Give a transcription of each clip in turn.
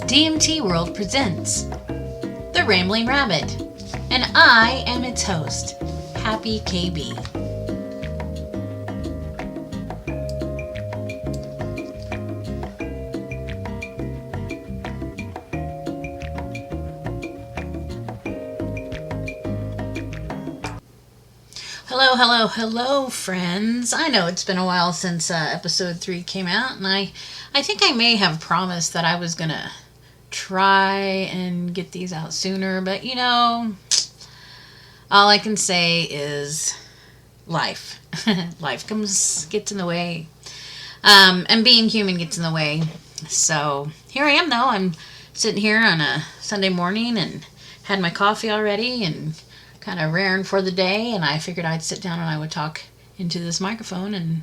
DMT World presents The Rambling Rabbit, and I am its host, HappyKB. Hello, friends. I know it's been a while since episode 3 came out, and I think I may have promised that I was going to try and get these out sooner, but all I can say is life. Life gets in the way, and being human gets in the way. So here I am, though. I'm sitting here on a Sunday morning and had my coffee already and kind of raring for the day, and I figured I'd sit down and I would talk into this microphone and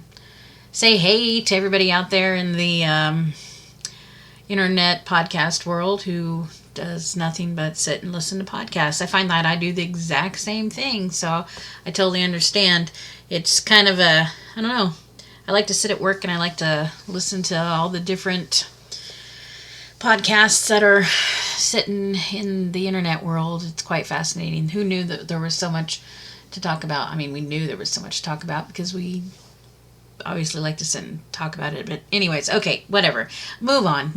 say hey to everybody out there in the internet podcast world who does nothing but sit and listen to podcasts. I find that I do the exact same thing, so I totally understand. It's kind of I don't know, I like to sit at work and I like to listen to all the different podcasts that are sitting in the internet world. It's quite fascinating. Who knew that there was so much to talk about? I mean, we knew there was so much to talk about because we obviously like to sit and talk about it. But anyways, okay, whatever. Move on.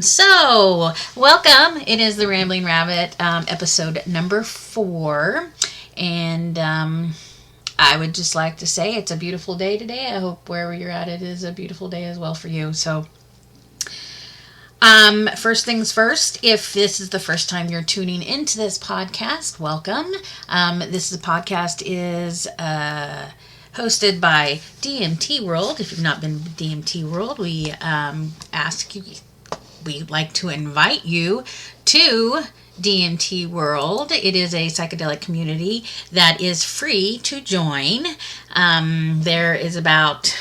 So, welcome. It is The Rambling Rabbit, episode number 4. And I would just like to say it's a beautiful day today. I hope wherever you're at, it is a beautiful day as well for you. So, first things first, if this is the first time you're tuning into this podcast, welcome. This podcast is hosted by DMT World. If you've not been to DMT World, we'd like to invite you to DMT World. It is a psychedelic community that is free to join. There is about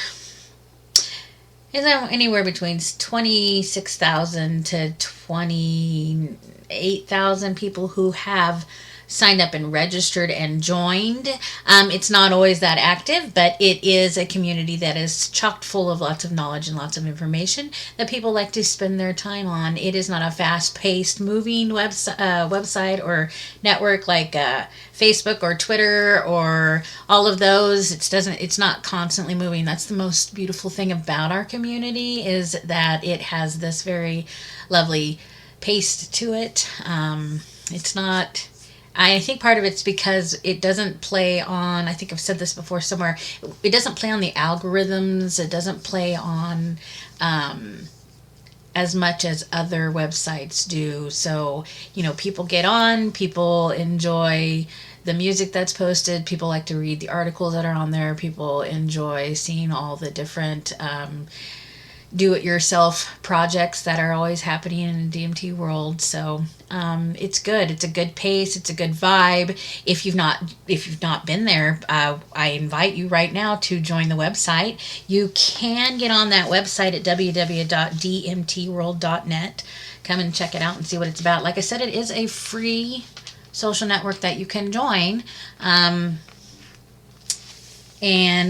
anywhere between 26,000 to 28,000 people who have signed up and registered and joined. It's not always that active, but it is a community that is chock full of lots of knowledge and lots of information that people like to spend their time on. It is not a fast-paced, moving website or network like Facebook or Twitter or all of those. It's not constantly moving. That's the most beautiful thing about our community, is that it has this very lovely pace to it. It's not... I think part of it's because it doesn't play on, I think I've said this before somewhere, it doesn't play on the algorithms, it doesn't play on as much as other websites do. So, people get on, people enjoy the music that's posted, people like to read the articles that are on there, people enjoy seeing all the different do-it-yourself projects that are always happening in the DMT world. So it's good. It's a good pace. It's a good vibe. If you've not been there, I invite you right now to join the website. You can get on that website at www.dmtworld.net. Come and check it out and see what it's about. Like I said, it is a free social network that you can join. And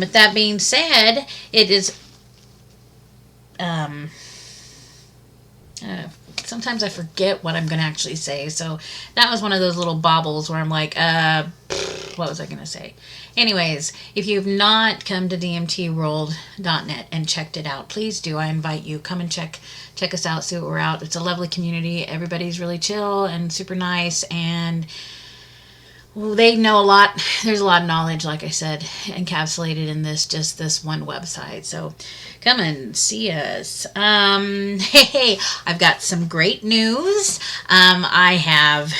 with that being said, it is sometimes I forget what I'm going to actually say. So that was one of those little bobbles where I'm like, what was I going to say? Anyways, if you've not come to dmtworld.net and checked it out, please do. I invite you. Come and check us out, see what we're out. It's a lovely community. Everybody's really chill and super nice, and they know a lot. There's a lot of knowledge, like I said, encapsulated in this one website. So come and see us. Hey, I've got some great news. I have,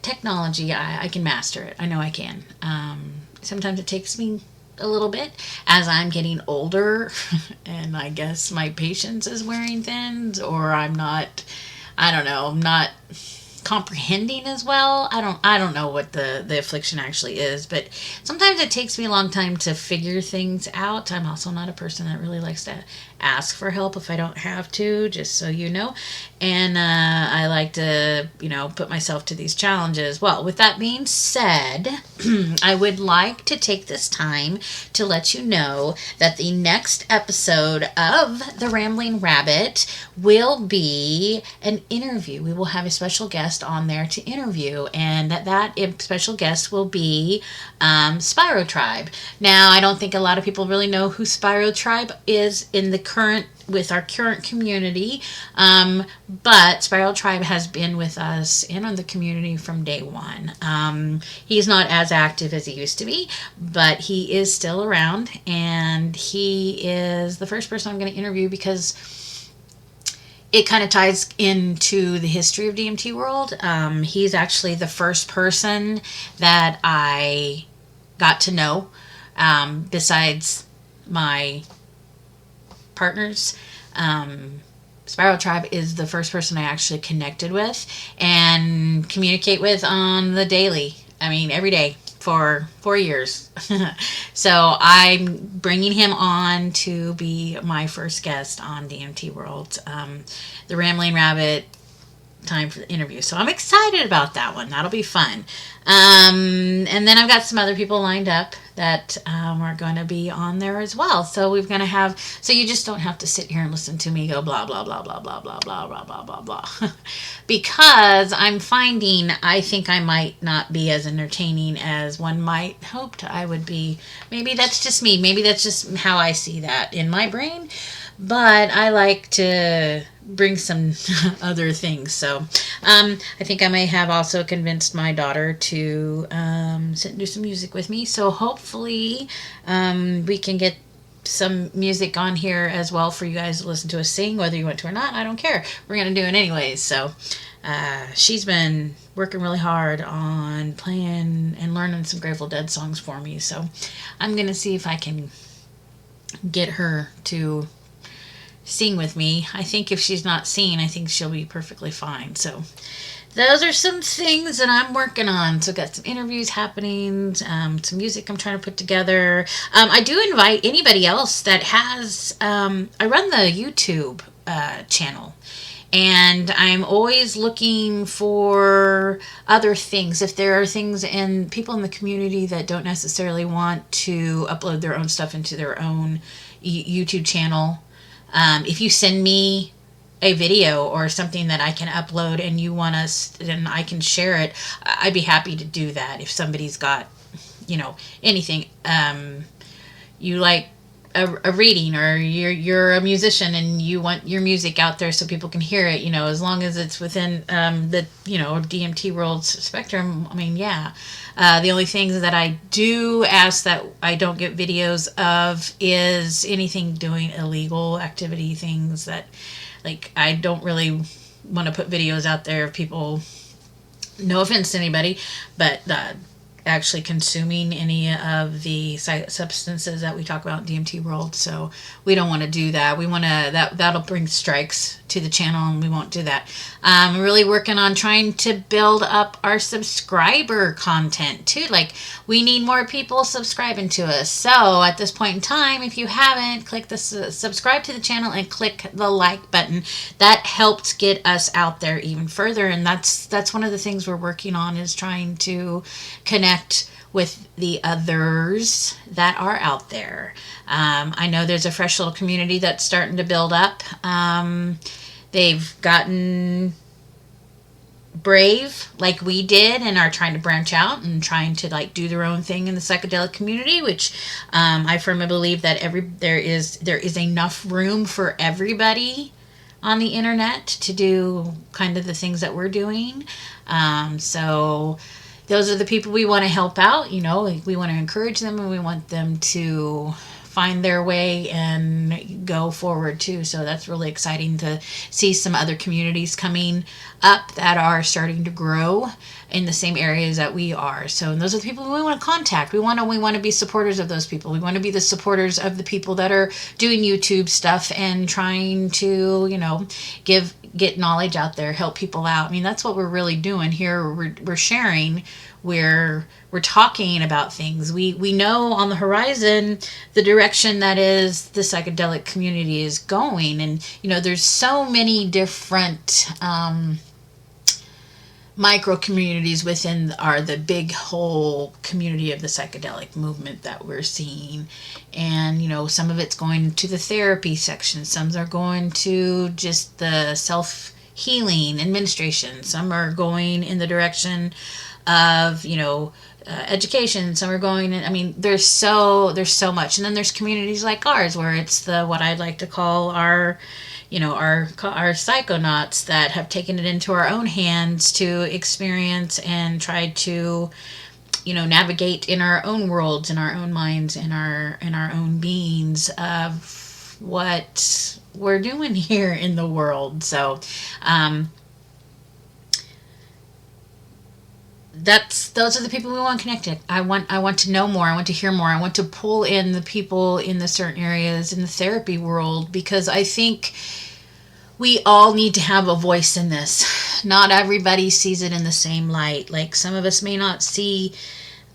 technology, I can master it. I know I can. Sometimes it takes me a little bit as I'm getting older and I guess my patience is wearing thin, or I'm not comprehending as well. I don't know what the affliction actually is, but sometimes it takes me a long time to figure things out. I'm also not a person that really likes to ask for help if I don't have to, just so you know. And I like to, put myself to these challenges. Well, with that being said, I would like to take this time to let you know that the next episode of The Rambling Rabbit will be an interview. We will have a special guest on there to interview, and that special guest will be Spyro Tribe. Now, I don't think a lot of people really know who Spyro Tribe is with our current community, but Spiral Tribe has been with us and on the community from day one. He's not as active as he used to be, but he is still around, and he is the first person I'm going to interview because it kind of ties into the history of DMT World. He's actually the first person that I got to know, besides my partners. Spiral Tribe is the first person I actually connected with and communicate with on the daily. I mean, every day for 4 years. So I'm bringing him on to be my first guest on DMT World, the Rambling Rabbit time for the interview. So I'm excited about that one. That'll be fun. And then I've got some other people lined up that are going to be on there as well. So we're going to have, so you just don't have to sit here and listen to me go blah, blah, blah, blah, blah, blah, blah, blah, blah, blah, blah. Because I'm finding I think I might not be as entertaining as one might hoped I would be. Maybe that's just me. Maybe that's just how I see that in my brain. But I like to bring some other things. So I think I may have also convinced my daughter to sit and do some music with me. So hopefully we can get some music on here as well for you guys to listen to us sing, whether you want to or not. I don't care. We're going to do it anyways. So she's been working really hard on playing and learning some Grateful Dead songs for me. So I'm going to see if I can get her to sing with me. I think if she's not singing, I think she'll be perfectly fine. So those are some things that I'm working on. So got some interviews happening, some music I'm trying to put together. I do invite anybody else that has, I run the YouTube channel. And I'm always looking for other things. If there are things and people in the community that don't necessarily want to upload their own stuff into their own YouTube channel, if you send me a video or something that I can upload and you want us, and I can share it, I'd be happy to do that. If somebody's got, anything, you like a reading, or you're a musician and you want your music out there so people can hear it, as long as it's within the DMT World spectrum. I mean, yeah. The only things that I do ask that I don't get videos of is anything doing illegal activity, things that, like, I don't really want to put videos out there of people, no offense to anybody, but actually consuming any of the substances that we talk about in DMT World. So we don't want to do that. We want to, that'll bring strikes to the channel, and we won't do that. I'm really working on trying to build up our subscriber content too. Like, we need more people subscribing to us. So at this point in time, if you haven't, click the subscribe to the channel and click the like button. That helps get us out there even further. And that's one of the things we're working on, is trying to connect with the others that are out there. I know there's a fresh little community that's starting to build up. They've gotten brave like we did and are trying to branch out and trying to do their own thing in the psychedelic community, which I firmly believe that there is enough room for everybody on the internet to do kind of the things that we're doing. So those are the people we want to help out. We want to encourage them, and we want them to find their way and go forward too. So that's really exciting to see some other communities coming up that are starting to grow in the same areas that we are. So, and those are the people we want to contact. We want to be supporters of those people. We want to be the supporters of the people that are doing YouTube stuff and trying to, get knowledge out there, help people out. I mean, that's what we're really doing here. We're sharing we're talking about things. We know on the horizon the direction that is the psychedelic community is going, and there's so many different micro communities within the big whole community of the psychedelic movement that we're seeing. And some of it's going to the therapy section, some are going to just the self healing administration, some are going in the direction of education, some are going in, there's so much. And then there's communities like ours where it's the what I'd like to call our psychonauts that have taken it into our own hands to experience and try to navigate in our own worlds, in our own minds, in our own beings of what we're doing here in the world. So those are the people we want connected. I want to know more. I want to hear more. I want to pull in the people in the certain areas in the therapy world, because I think we all need to have a voice in this. Not everybody sees it in the same light. Like, some of us may not see,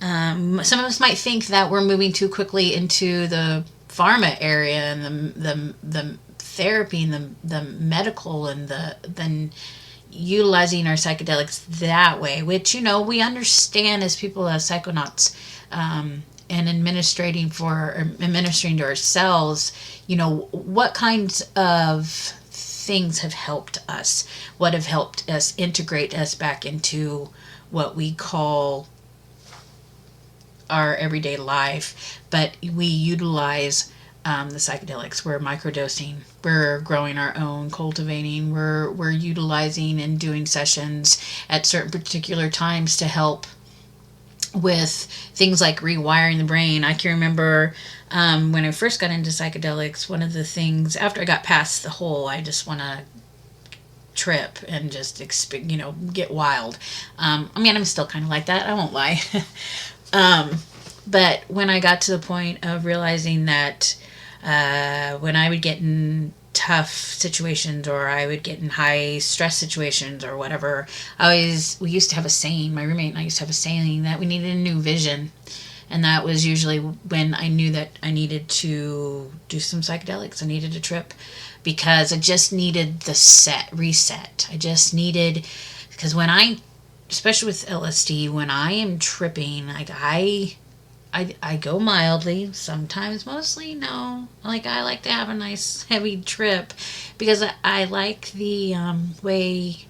some of us might think that we're moving too quickly into the pharma area and the therapy and the medical and then utilizing our psychedelics that way, which we understand as people, as psychonauts, and administering to ourselves, what kinds of things have helped us, what have helped us integrate us back into what we call our everyday life. But we utilize the psychedelics. We're microdosing. We're growing our own, cultivating. We're utilizing and doing sessions at certain particular times to help with things like rewiring the brain. I can remember when I first got into psychedelics, one of the things, after I got past the whole, I just want to trip and just get wild. I'm still kind of like that. I won't lie. But when I got to the point of realizing that when I would get in tough situations, or I would get in high stress situations or whatever, we used to have a saying, my roommate and I used to have a saying, that we needed a new vision. And that was usually when I knew that I needed to do some psychedelics. I needed a trip, because I just needed the reset. I just needed, because especially with LSD, when I am tripping, like I go mildly, sometimes, mostly no. Like, I like to have a nice heavy trip, because I like the way,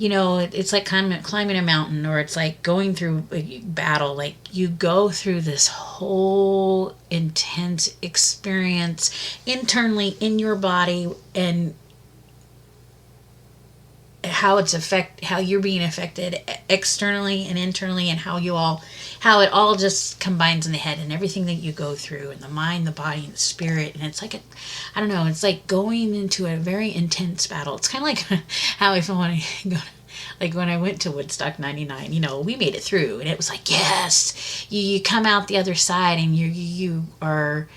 it's like climbing a mountain, or it's like going through a battle. Like, you go through this whole intense experience internally in your body, and how you're being affected externally and internally, and how it all just combines in the head, and everything that you go through, and the mind, the body, and the spirit. And it's like I don't know, it's like going into a very intense battle. It's kind of like how if I want to go, like when I went to Woodstock 99, we made it through, and it was like, yes, you come out the other side, and you're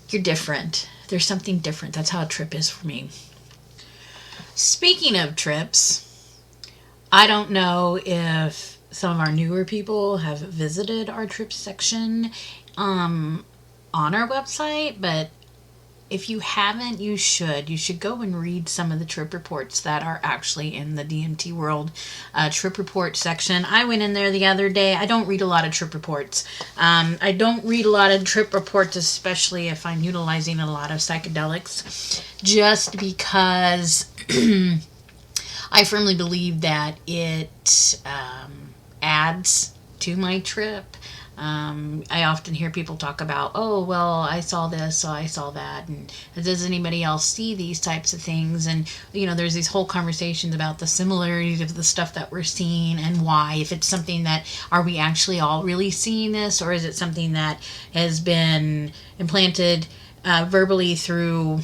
different. There's something different. That's how a trip is for me. Speaking of trips, I don't know if some of our newer people have visited our trips section on our website, but if you haven't, you should. You should go and read some of the trip reports that are actually in the DMT World trip report section. I went in there the other day. I don't read a lot of trip reports. I don't read a lot of trip reports, especially if I'm utilizing a lot of psychedelics, just because I firmly believe that it adds to my trip. I often hear people talk about, oh, well, I saw this, so I saw that, and does anybody else see these types of things? And, there's these whole conversations about the similarities of the stuff that we're seeing, and why. If it's something that, are we actually all really seeing this, or is it something that has been implanted verbally through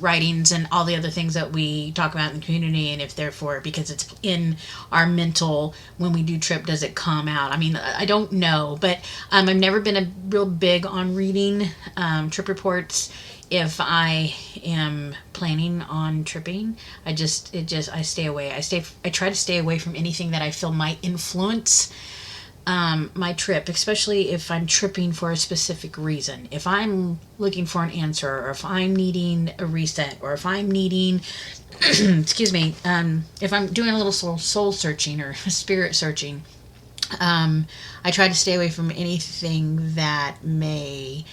writings and all the other things that we talk about in the community, and if therefore, because it's in our mental when we do trip, does it come out? I mean, I don't know, but I've never been a real big on reading trip reports. If I am planning on tripping, I stay away. I try to stay away from anything that I feel might influence my trip, especially if I'm tripping for a specific reason. If I'm looking for an answer, or if I'm needing a reset, or if I'm needing, excuse me, if I'm doing a little soul searching or spirit searching, I try to stay away from anything that may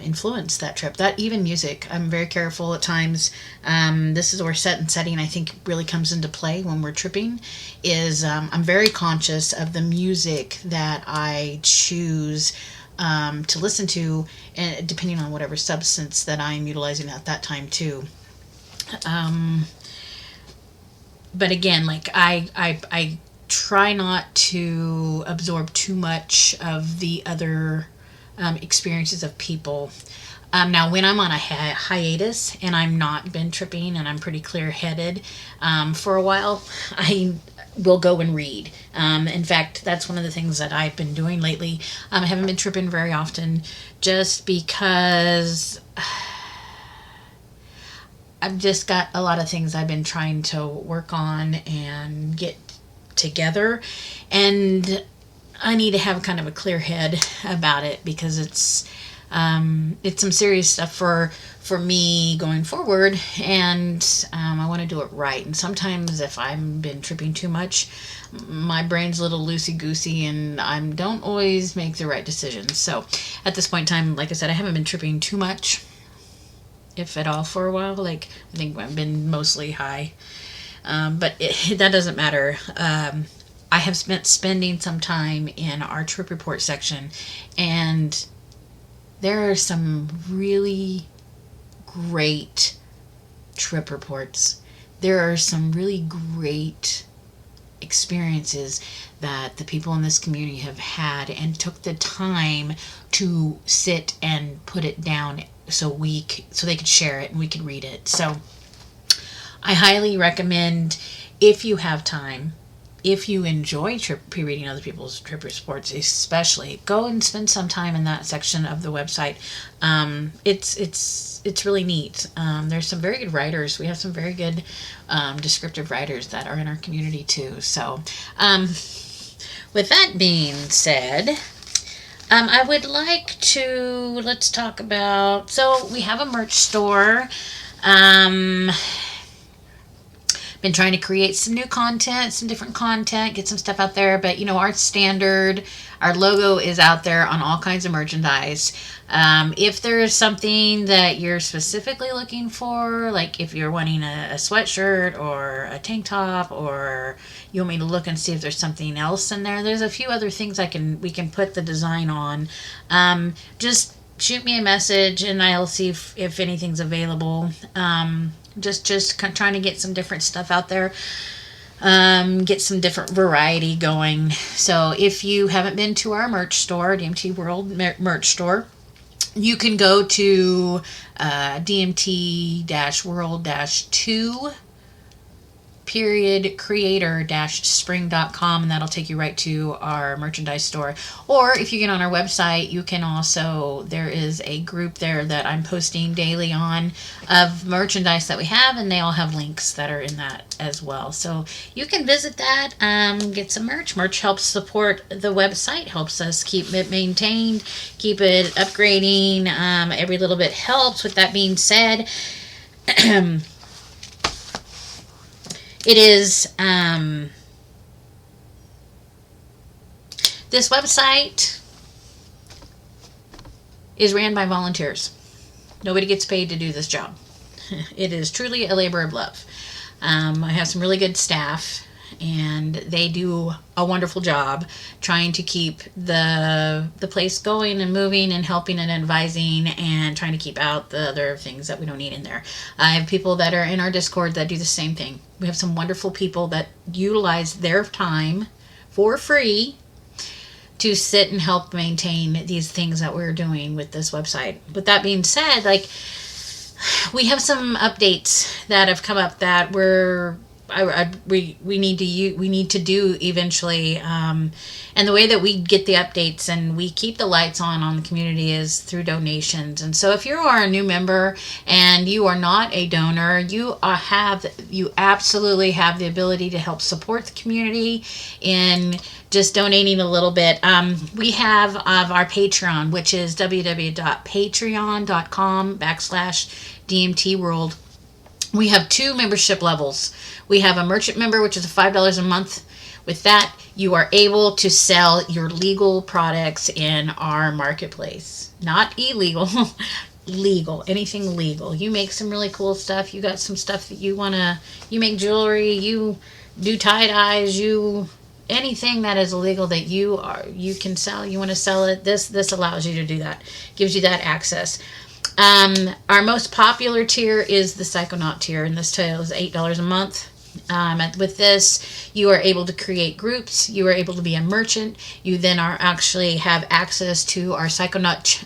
influence that trip. That even music, I'm very careful at times. This is where set and setting, I think, really comes into play when we're tripping. Is I'm very conscious of the music that I choose to listen to, and depending on whatever substance that I'm utilizing at that time too. But again, like I try not to absorb too much of the other experiences of people. Now, when I'm on a hiatus and I'm not been tripping and I'm pretty clear-headed for a while, I will go and read. In fact, that's one of the things that I've been doing lately. I haven't been tripping very often just because I've just got a lot of things I've been trying to work on and get together, and I need to have kind of a clear head about it, because it's some serious stuff for me going forward, and I want to do it right. And sometimes if I've been tripping too much, my brain's a little loosey-goosey, and I don't always make the right decisions. So at this point in time, like I said, I haven't been tripping too much, if at all, for a while. Like, I think I've been mostly high, but that doesn't matter. I have spending some time in our trip report section, and there are some really great trip reports. There are some really great experiences that the people in this community have had, and took the time to sit and put it down so they could share it and we could read it. So I highly recommend, if you have time, if you enjoy pre-reading other people's trip reports, especially, go and spend some time in that section of the website. It's really neat. There's some very good writers. We have some very good descriptive writers that are in our community too. So with that being said, I would like to, let's talk about, so we have a merch store. Been trying to create some new content, some different content, get some stuff out there. But, our logo is out there on all kinds of merchandise. If there is something that you're specifically looking for, like if you're wanting a sweatshirt or a tank top, or you want me to look and see if there's something else in there, there's a few other things we can put the design on. Just shoot me a message and I'll see if anything's available. Just trying to get some different stuff out there, get some different variety going. So if you haven't been to our merch store, DMT World merch store, you can go to DMT-World-2 creator-spring.com, and that'll take you right to our merchandise store. Or if you get on our website, you can also, there is a group there that I'm posting daily on of merchandise that we have, and they all have links that are in that as well. So you can visit that, get some merch. Merch helps support the website, helps us keep it maintained, keep it upgrading. Every little bit helps. With that being said, it is, this website is ran by volunteers. Nobody gets paid to do this job. It is truly a labor of love. I have some really good staff, and they do a wonderful job trying to keep the place going and moving and helping and advising and trying to keep out the other things that we don't need in there. I have people that are in our Discord that do the same thing. We have some wonderful people that utilize their time for free to sit and help maintain these things that we're doing with this website. With that being said, like, we have some updates that have come up that we need to do eventually. And the way that we get the updates and we keep the lights on the community is through donations. And so if you are a new member and you are not a donor, you absolutely have the ability to help support the community in just donating a little bit. We have our Patreon, which is www.patreon.com/DMT World. We have 2 membership levels. We have a merchant member, which is $5 a month. With that, you are able to sell your legal products in our marketplace. Not illegal, legal, anything legal. You make some really cool stuff. You got some stuff that you make jewelry, you do tie-dyes, anything that is illegal that you can sell, you want to sell it, this allows you to do that. Gives you that access. Our most popular tier is the Psychonaut tier, and this tier is $8 a month. With this, you are able to create groups. You are able to be a merchant. You then actually have access to our Psychonaut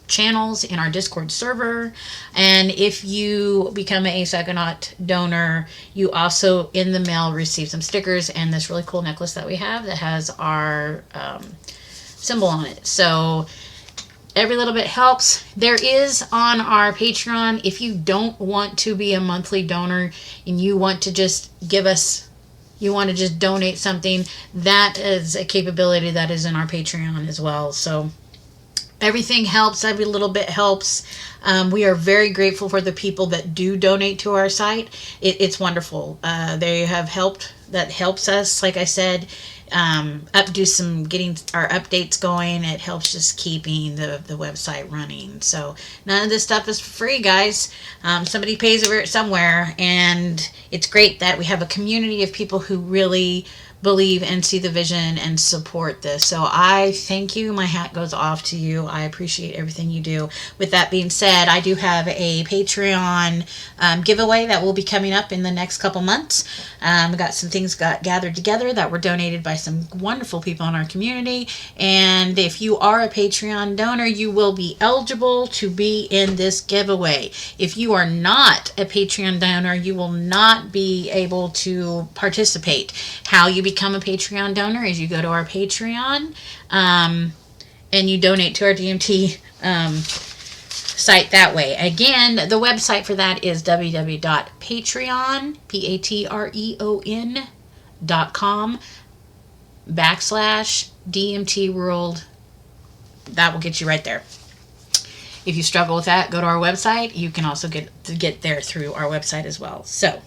channels in our Discord server. And if you become a Psychonaut donor, you also in the mail receive some stickers and this really cool necklace that we have that has our symbol on it. So every little bit helps. There is on our Patreon, if you don't want to be a monthly donor and you want to just donate something, that is a capability that is in our Patreon as well. So everything helps. Every little bit helps. We are very grateful for the people that do donate to our site. It's wonderful. They have helped. That helps us, like I said, getting our updates going. It helps just keeping the website running. So none of this stuff is free, guys. Somebody pays for it somewhere, and it's great that we have a community of people who really believe and see the vision and support this. So I thank you. My hat goes off to you. I appreciate everything you do. With that being said, I do have a Patreon giveaway that will be coming up in the next couple months. We got some things gathered together that were donated by some wonderful people in our community. And if you are a Patreon donor, you will be eligible to be in this giveaway. If you are not a Patreon donor, you will not be able to participate. How you become a Patreon donor is you go to our Patreon and you donate to our DMT site that way. Again, the website for that is www.patreon.com/DMT World. That will get you right there. If you struggle with that, go to our website. You can also get there through our website as well. So,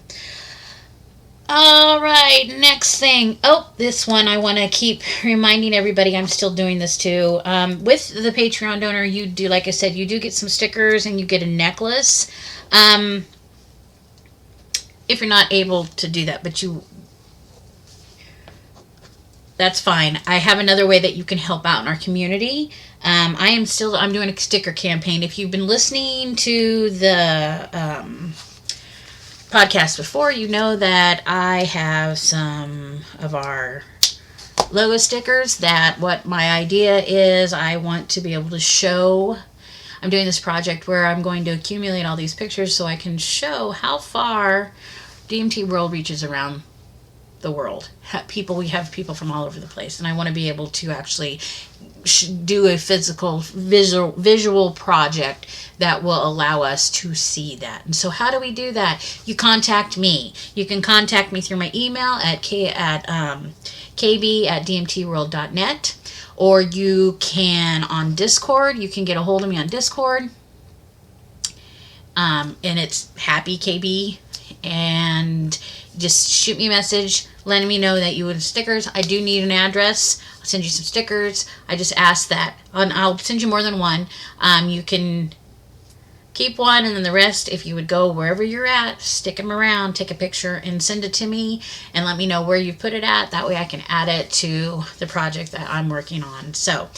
all right, next thing. Oh, this one I want to keep reminding everybody I'm still doing this too. With the Patreon donor, you do, like I said, you do get some stickers and you get a necklace. If you're not able to do that, that's fine. I have another way that you can help out in our community. I'm doing a sticker campaign. If you've been listening to the podcast before, you know that I have some of our logo stickers that what my idea is, I want to be able to show. I'm doing this project where I'm going to accumulate all these pictures so I can show how far DMT World reaches around the world. We have people from all over the place, and I want to be able to actually do a physical visual project that will allow us to see that. And so how do we do that? You contact me. You can contact me through my email at kb@dmtworld.net, or you can on Discord. You can get a hold of me on Discord, and it's HappyKB, and just shoot me a message letting me know that you want stickers. I do need an address. I'll send you some stickers. I just ask that. And I'll send you more than one. You can keep one, and then the rest, if you would go wherever you're at, stick them around, take a picture, and send it to me, and let me know where you put it at. That way I can add it to the project that I'm working on. So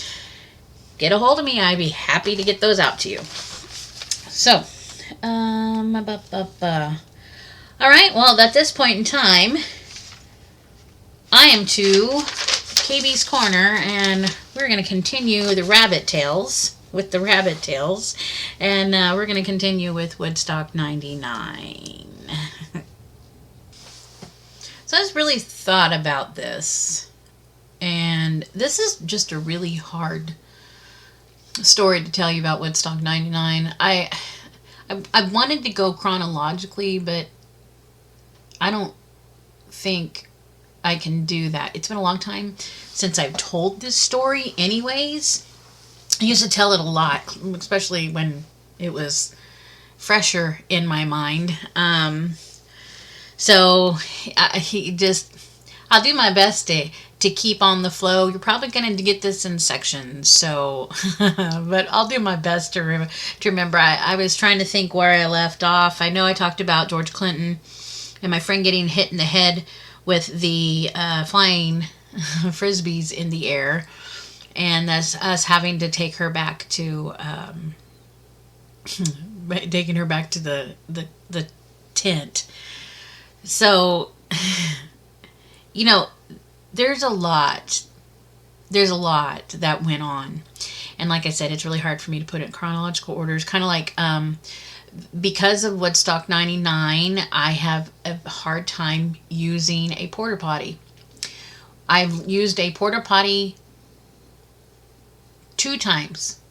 get a hold of me. I'd be happy to get those out to you. So, all right, well, at this point in time, I am to KB's Corner, and we're going to continue the rabbit tales. with the rabbit tails. And we're going to continue with Woodstock 99. So I just really thought about this. And this is just a really hard story to tell you about Woodstock 99. I wanted to go chronologically, but I don't think I can do that. It's been a long time since I've told this story anyways. I used to tell it a lot, especially when it was fresher in my mind. So I'll do my best to keep on the flow. You're probably going to get this in sections, so but I'll do my best to remember. I was trying to think where I left off. I know I talked about George Clinton and my friend getting hit in the head with the flying frisbees in the air, and that's us having to take her back to taking her back to the tent. So, you know, there's a lot that went on. And like I said, it's really hard for me to put it in chronological orders. Kind of like, because of Woodstock 99, I have a hard time using a porta potty. I've used a porta potty 3 times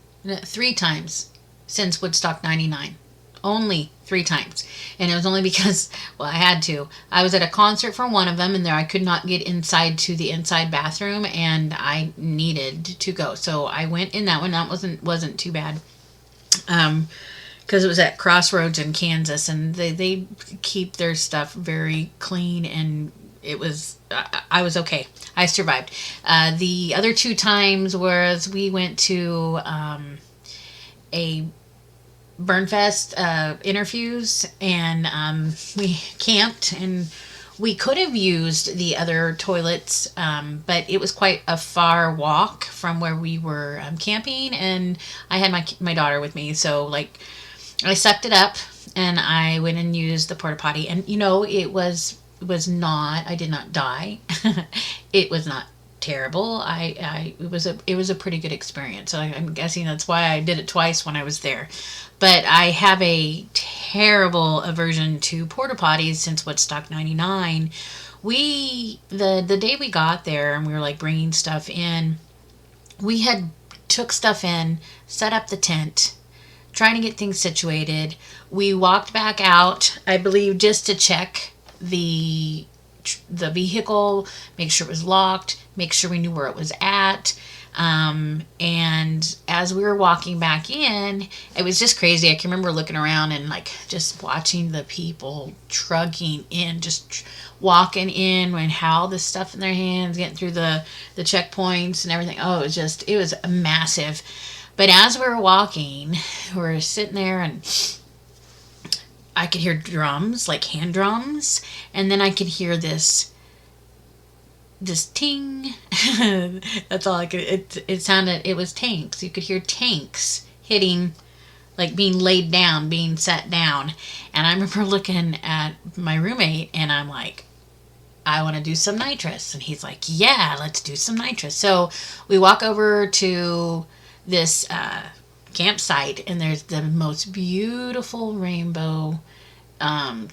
since Woodstock 99. Only 3 times. And it was only because, well, I had to. I was at a concert for one of them, and there I could not get inside to the inside bathroom, and I needed to go. So I went in that one. That wasn't too bad. Because it was at Crossroads in Kansas, and they keep their stuff very clean, and it was, I was okay. I survived. The other 2 times was we went to a Burnfest interviews, and we camped, and we could have used the other toilets, but it was quite a far walk from where we were camping, and I had my daughter with me, so like I sucked it up and I went and used the porta potty, and you know, it was not, I did not die. It was not terrible. It was a pretty good experience. So I'm guessing that's why I did it twice when I was there. But I have a terrible aversion to porta potties since Woodstock 99. The day we got there and we were like bringing stuff in, we had took stuff in, set up the tent, trying to get things situated. We walked back out, I believe, just to check the vehicle, make sure it was locked, make sure we knew where it was at. And as we were walking back in, it was just crazy. I can remember looking around and like just watching the people trucking in, just walking in and how all this stuff in their hands, getting through the checkpoints and everything. Oh, it was massive. But as we were walking, we were sitting there and I could hear drums, like hand drums, and then I could hear this ting. That's all I could. It sounded. It was tanks. You could hear tanks hitting, like being laid down, being set down. And I remember looking at my roommate, and I'm like, I want to do some nitrous, and he's like, yeah, let's do some nitrous. So we walk over to this campsite, and there's the most beautiful rainbow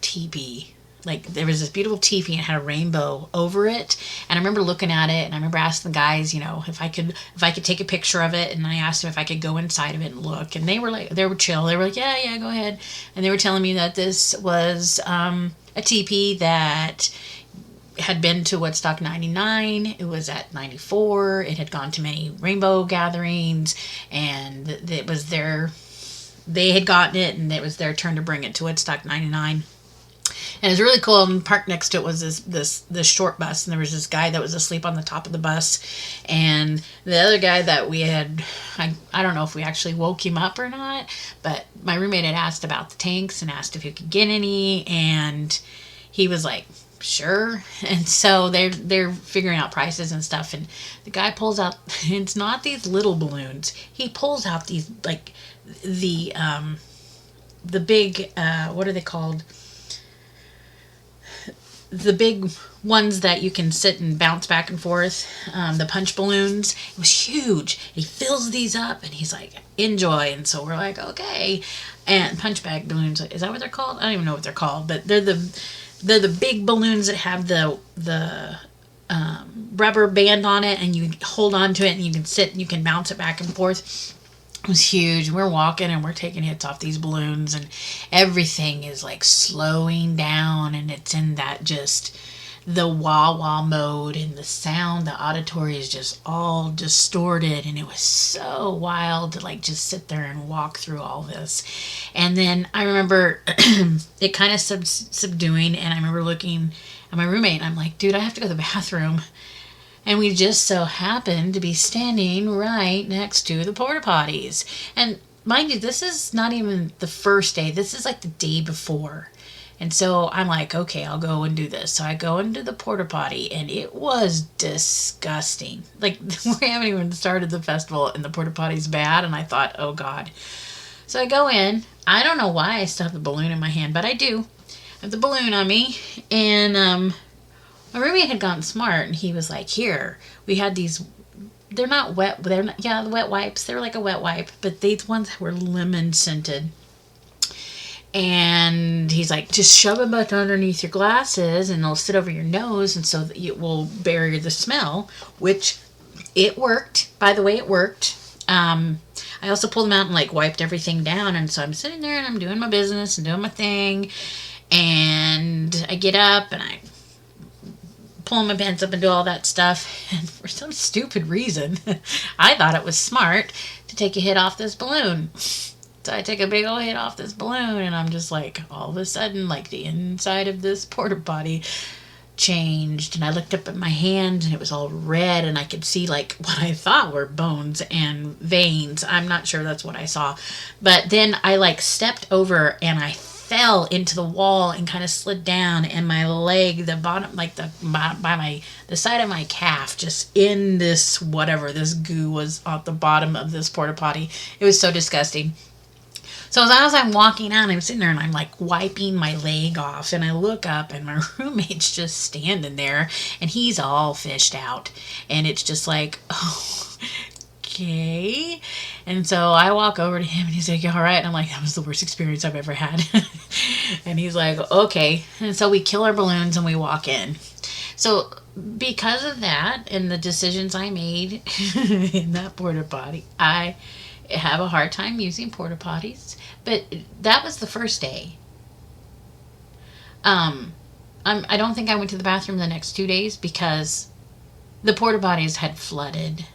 teepee. Like, there was this beautiful teepee and it had a rainbow over it. And I remember looking at it, and I remember asking the guys, you know, if I could take a picture of it. And I asked them if I could go inside of it and look. And they were chill. They were like, yeah, go ahead. And they were telling me that this was a teepee that had been to Woodstock 99. It was at 94. It had gone to many rainbow gatherings, and it was they had gotten it, and it was their turn to bring it to Woodstock 99. And it was really cool. And parked next to it was this short bus, and there was this guy that was asleep on the top of the bus, and the other guy that we had, I don't know if we actually woke him up or not, but my roommate had asked about the tanks and asked if he could get any, and he was like, sure. And so they're figuring out prices and stuff, and the guy pulls out, it's not these little balloons, he pulls out these, like, the big, what are they called? the big ones that you can sit and bounce back and forth, the punch balloons. It was huge. He fills these up and he's like, enjoy. And so we're like, okay. And punch bag balloons, is that what they're called? I don't even know what they're called, but they're the big balloons that have the rubber band on it, and you hold on to it and you can sit and you can bounce it back and forth. It was huge. We're walking and we're taking hits off these balloons, and everything is like slowing down, and it's in that just the wah-wah mode, and the sound, the auditory is just all distorted, and it was so wild to like just sit there and walk through all this. And then I remember it kind of subduing, and I remember looking at my roommate and I'm like, dude, I have to go to the bathroom. And we just so happened to be standing right next to the porta potties. And mind you, this is not even the first day. This is like the day before. And so I'm like, okay, I'll go and do this. So I go into the porta potty, and it was disgusting. Like, we haven't even started the festival and the porta potty's bad. And I thought, oh God. So I go in. I don't know why I still have the balloon in my hand, but I do. I have the balloon on me. And my roommate had gotten smart, and he was like, here, we had these, they're not wet, they're not, yeah, the wet wipes, they're like a wet wipe, but these ones were lemon scented. And he's like, just shove them back underneath your glasses, and they'll sit over your nose, and so that it will bury the smell, which it worked. By the way, it worked. I also pulled them out and like wiped everything down, and so I'm sitting there and I'm doing my business and doing my thing, and I get up and I pull my pants up and do all that stuff, and for some stupid reason, I thought it was smart to take a hit off this balloon. So I take a big old hit off this balloon, and I'm just like, all of a sudden, like the inside of this porta potty changed, and I looked up at my hand, and it was all red, and I could see like what I thought were bones and veins. I'm not sure that's what I saw, but then I like stepped over and I fell into the wall and kind of slid down, and my leg, the bottom, like the side of my calf, just in this whatever, this goo was at the bottom of this porta potty. It was so disgusting. So as I'm walking out, I'm sitting there and I'm like wiping my leg off, and I look up and my roommate's just standing there, and he's all fished out, and it's just like, oh, okay. And so I walk over to him, and he's like, you all right? And I'm like, that was the worst experience I've ever had. And he's like, okay. And so we kill our balloons and we walk in. So because of that and the decisions I made in that porta potty, I have a hard time using porta potties. But that was the first day. I don't think I went to the bathroom the next 2 days because the porta potties had flooded.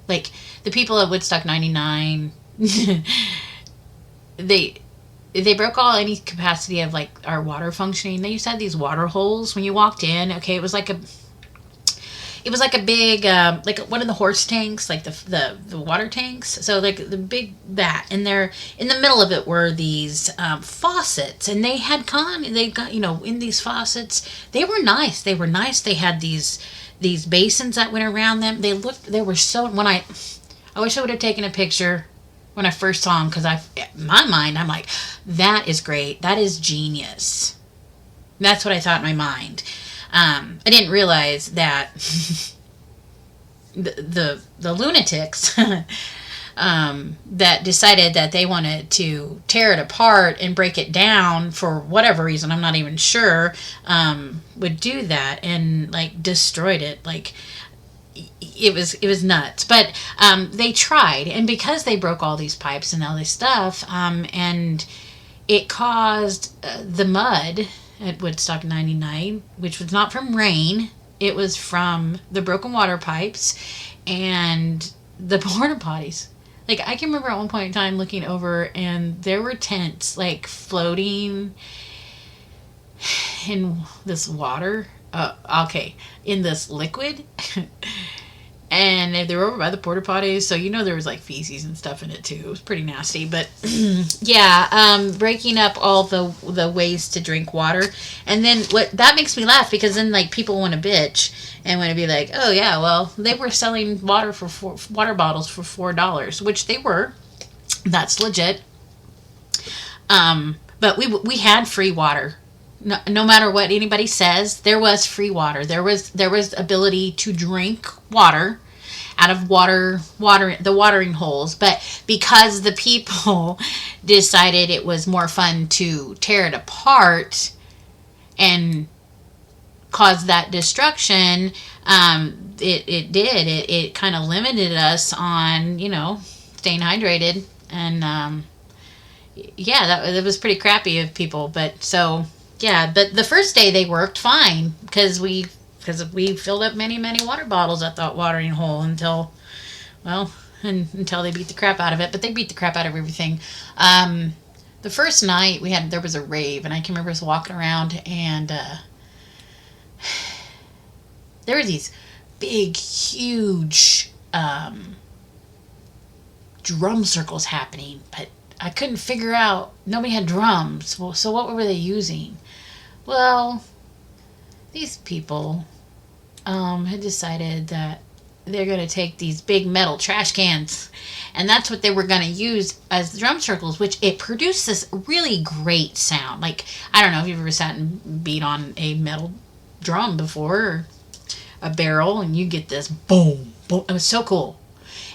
Like, the people at Woodstock 99, they broke all any capacity of like our water functioning. They used to have these water holes when you walked in. Okay, it was like a big like one of the horse tanks, like the water tanks. So like the big that, and there in the middle of it were these faucets, and they got in these faucets. They were nice. They had these basins that went around them. They were so, I wish I would have taken a picture when I first saw them, because in my mind, I'm like, that is great. That is genius. That's what I thought in my mind. I didn't realize that the lunatics that decided that they wanted to tear it apart and break it down for whatever reason, I'm not even sure, would do that and like destroyed it. Like, it was nuts. But they tried, and because they broke all these pipes and all this stuff, and it caused the mud at Woodstock 99, which was not from rain, it was from the broken water pipes and the porta potties. Like, I can remember at one point in time looking over, and there were tents like floating in this water, in this liquid. And they were over by the porta potties, so there was like feces and stuff in it too. It was pretty nasty, but yeah, breaking up all the ways to drink water. And then that makes me laugh, because then like people want to bitch and want to be like, oh yeah, well, they were selling water water bottles for $4, which they were. That's legit. But we had free water. no matter what anybody says, there was free water. There was ability to drink water out of the watering holes, but because the people decided it was more fun to tear it apart and cause that destruction, it kind of limited us on staying hydrated. And yeah, that was pretty crappy of people. But so yeah, but the first day they worked fine because we filled up many water bottles at that watering hole until they beat the crap out of it. But they beat the crap out of everything. The first night there was a rave, and I can remember us walking around, and there were these big, huge drum circles happening, but I couldn't figure out. Nobody had drums. Well, so what were they using? Well, these people had decided that they're going to take these big metal trash cans, and that's what they were going to use as drum circles, which it produced this really great sound. Like, I don't know if you've ever sat and beat on a metal drum before, or a barrel, and you get this boom, boom. It was so cool.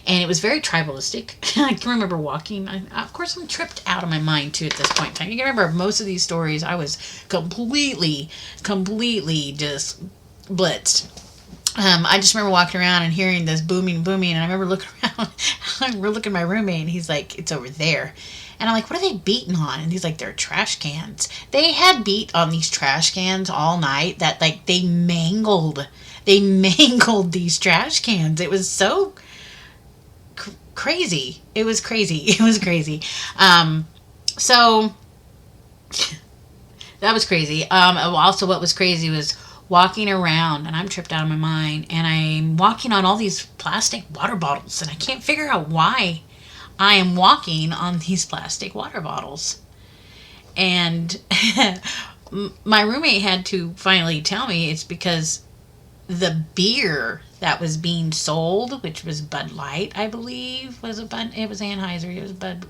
And it was very tribalistic. I can remember walking. Of course, I'm tripped out of my mind, too, at this point in time. You can remember most of these stories, I was completely just blitzed. I just remember walking around and hearing this booming, and I remember looking around. I remember looking at my roommate, and he's like, it's over there. And I'm like, what are they beating on? And he's like, they're trash cans. They had beat on these trash cans all night that, like, they mangled these trash cans. It was so crazy. It was crazy. So that was crazy. Also, what was crazy was walking around, and I'm tripped out of my mind, and I'm walking on all these plastic water bottles, and I can't figure out why I am walking on these plastic water bottles. And my roommate had to finally tell me it's because the beer that was being sold, which was Bud Light, I believe, it was Anheuser,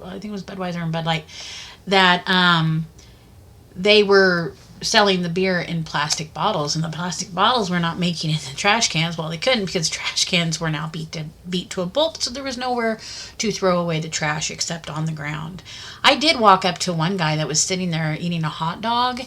I think it was Budweiser and Bud Light, that they were selling the beer in plastic bottles, and the plastic bottles were not making it in the trash cans. Well, they couldn't, because trash cans were now beat to a pulp, so there was nowhere to throw away the trash except on the ground. I did walk up to one guy that was sitting there eating a hot dog,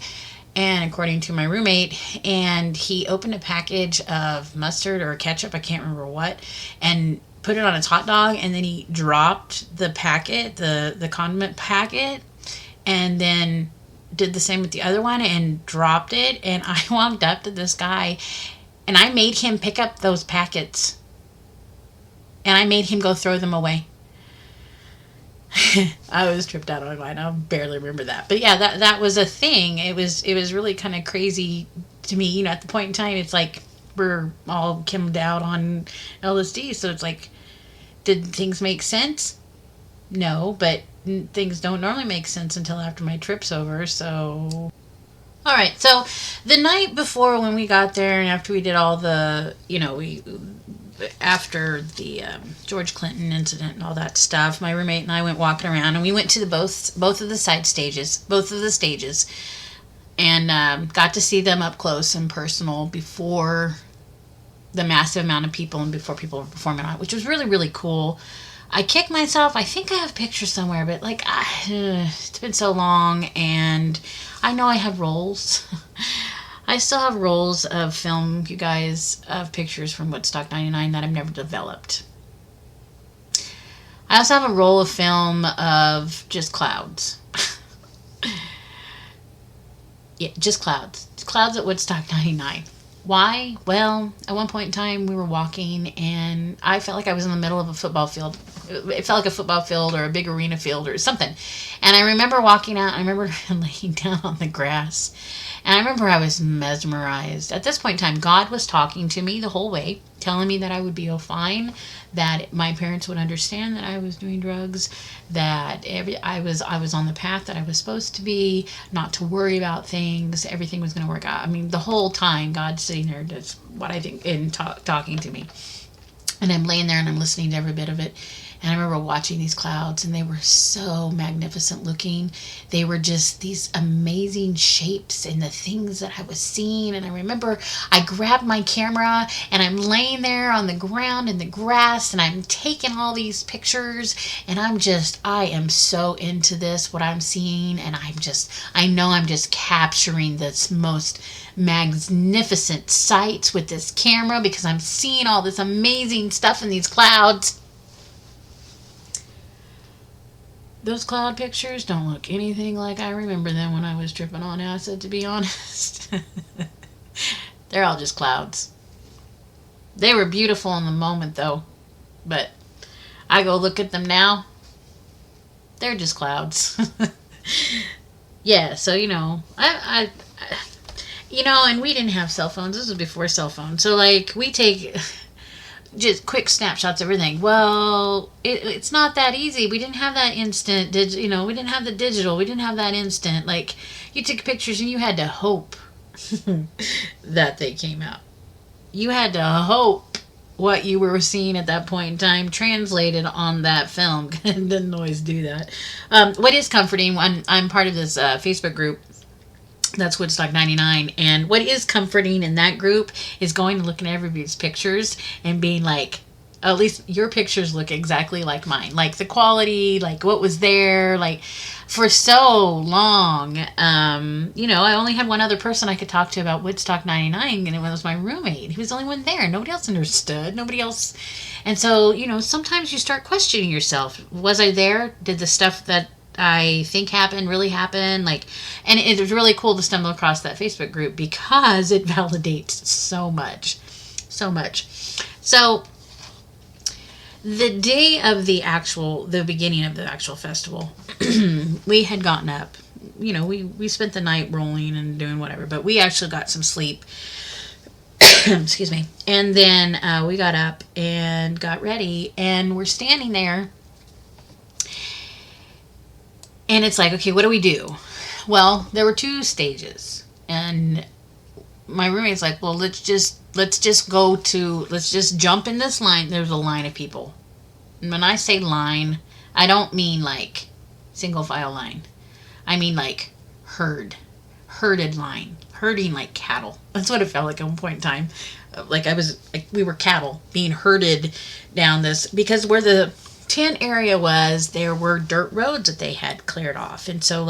and according to my roommate, and he opened a package of mustard or ketchup, I can't remember what, and put it on his hot dog, and then he dropped the packet, the condiment packet, and then did the same with the other one and dropped it. And I walked up to this guy, and I made him pick up those packets, and I made him go throw them away. I was tripped out of my mind. I barely remember that. But yeah, that was a thing. It was really kind of crazy to me. At the point in time, it's like we're all kimmed out on LSD. So it's like, did things make sense? No, but things don't normally make sense until after my trip's over. So, all right. So the night before, when we got there, and after we did all the, after the George Clinton incident and all that stuff, my roommate and I went walking around, and we went to both of the stages, and got to see them up close and personal before the massive amount of people and before people were performing on it, which was really, really cool. I kicked myself. I think I have pictures somewhere, but it's been so long, and I know I have rolls. I still have rolls of film, you guys, of pictures from Woodstock 99 that I've never developed. I also have a roll of film of just clouds. Yeah, just clouds. Clouds at Woodstock 99. Why? Well, at one point in time, we were walking, and I felt like I was in the middle of a football field. It felt like a football field or a big arena field or something. And I remember walking out, I remember laying down on the grass, and I remember I was mesmerized. At this point in time, God was talking to me the whole way, telling me that I would be fine, that my parents would understand that I was doing drugs, that I was on the path that I was supposed to be, not to worry about things, everything was going to work out. I mean, the whole time, God's sitting there, that's what I think, and talking to me. And I'm laying there, and I'm listening to every bit of it. And I remember watching these clouds, and they were so magnificent looking. They were just these amazing shapes and the things that I was seeing. And I remember I grabbed my camera, and I'm laying there on the ground in the grass, and I'm taking all these pictures, and I am so into this, what I'm seeing. And I know I'm just capturing this most magnificent sights with this camera because I'm seeing all this amazing stuff in these clouds. Those cloud pictures don't look anything like I remember them when I was tripping on acid, to be honest. They're all just clouds. They were beautiful in the moment, though. But I go look at them now. They're just clouds. Yeah, so, I and we didn't have cell phones. This was before cell phones. So, like, we take just quick snapshots of everything. Well, it's not that easy. We didn't have that instant, we didn't have the digital. We didn't have that instant. Like, you took pictures and you had to hope that they came out. You had to hope what you were seeing at that point in time translated on that film. It didn't always do that. What is comforting, I'm part of this Facebook group, that's Woodstock 99, and what is comforting in that group is going and looking at everybody's pictures and being like, at least your pictures look exactly like mine. Like the quality, like what was there, like for so long, I only had one other person I could talk to about Woodstock 99, and it was my roommate. He was the only one there. Nobody else understood. Nobody else. And so, sometimes you start questioning yourself. Was I there? Did the stuff that I think happened really happen? And it was really cool to stumble across that Facebook group because it validates so much. So the day of the beginning of the actual festival, we had gotten up. We spent the night rolling and doing whatever, but we actually got some sleep. Excuse me. And then we got up and got ready, and we're standing there. And it's like, okay, what do we do? Well, there were 2 stages. And my roommate's like, well, let's just jump in this line. There's a line of people. And when I say line, I don't mean like single file line. I mean like herded line. Herding like cattle. That's what it felt like at one point in time. We were cattle being herded down this, because where the tent area was, there were dirt roads that they had cleared off. And so,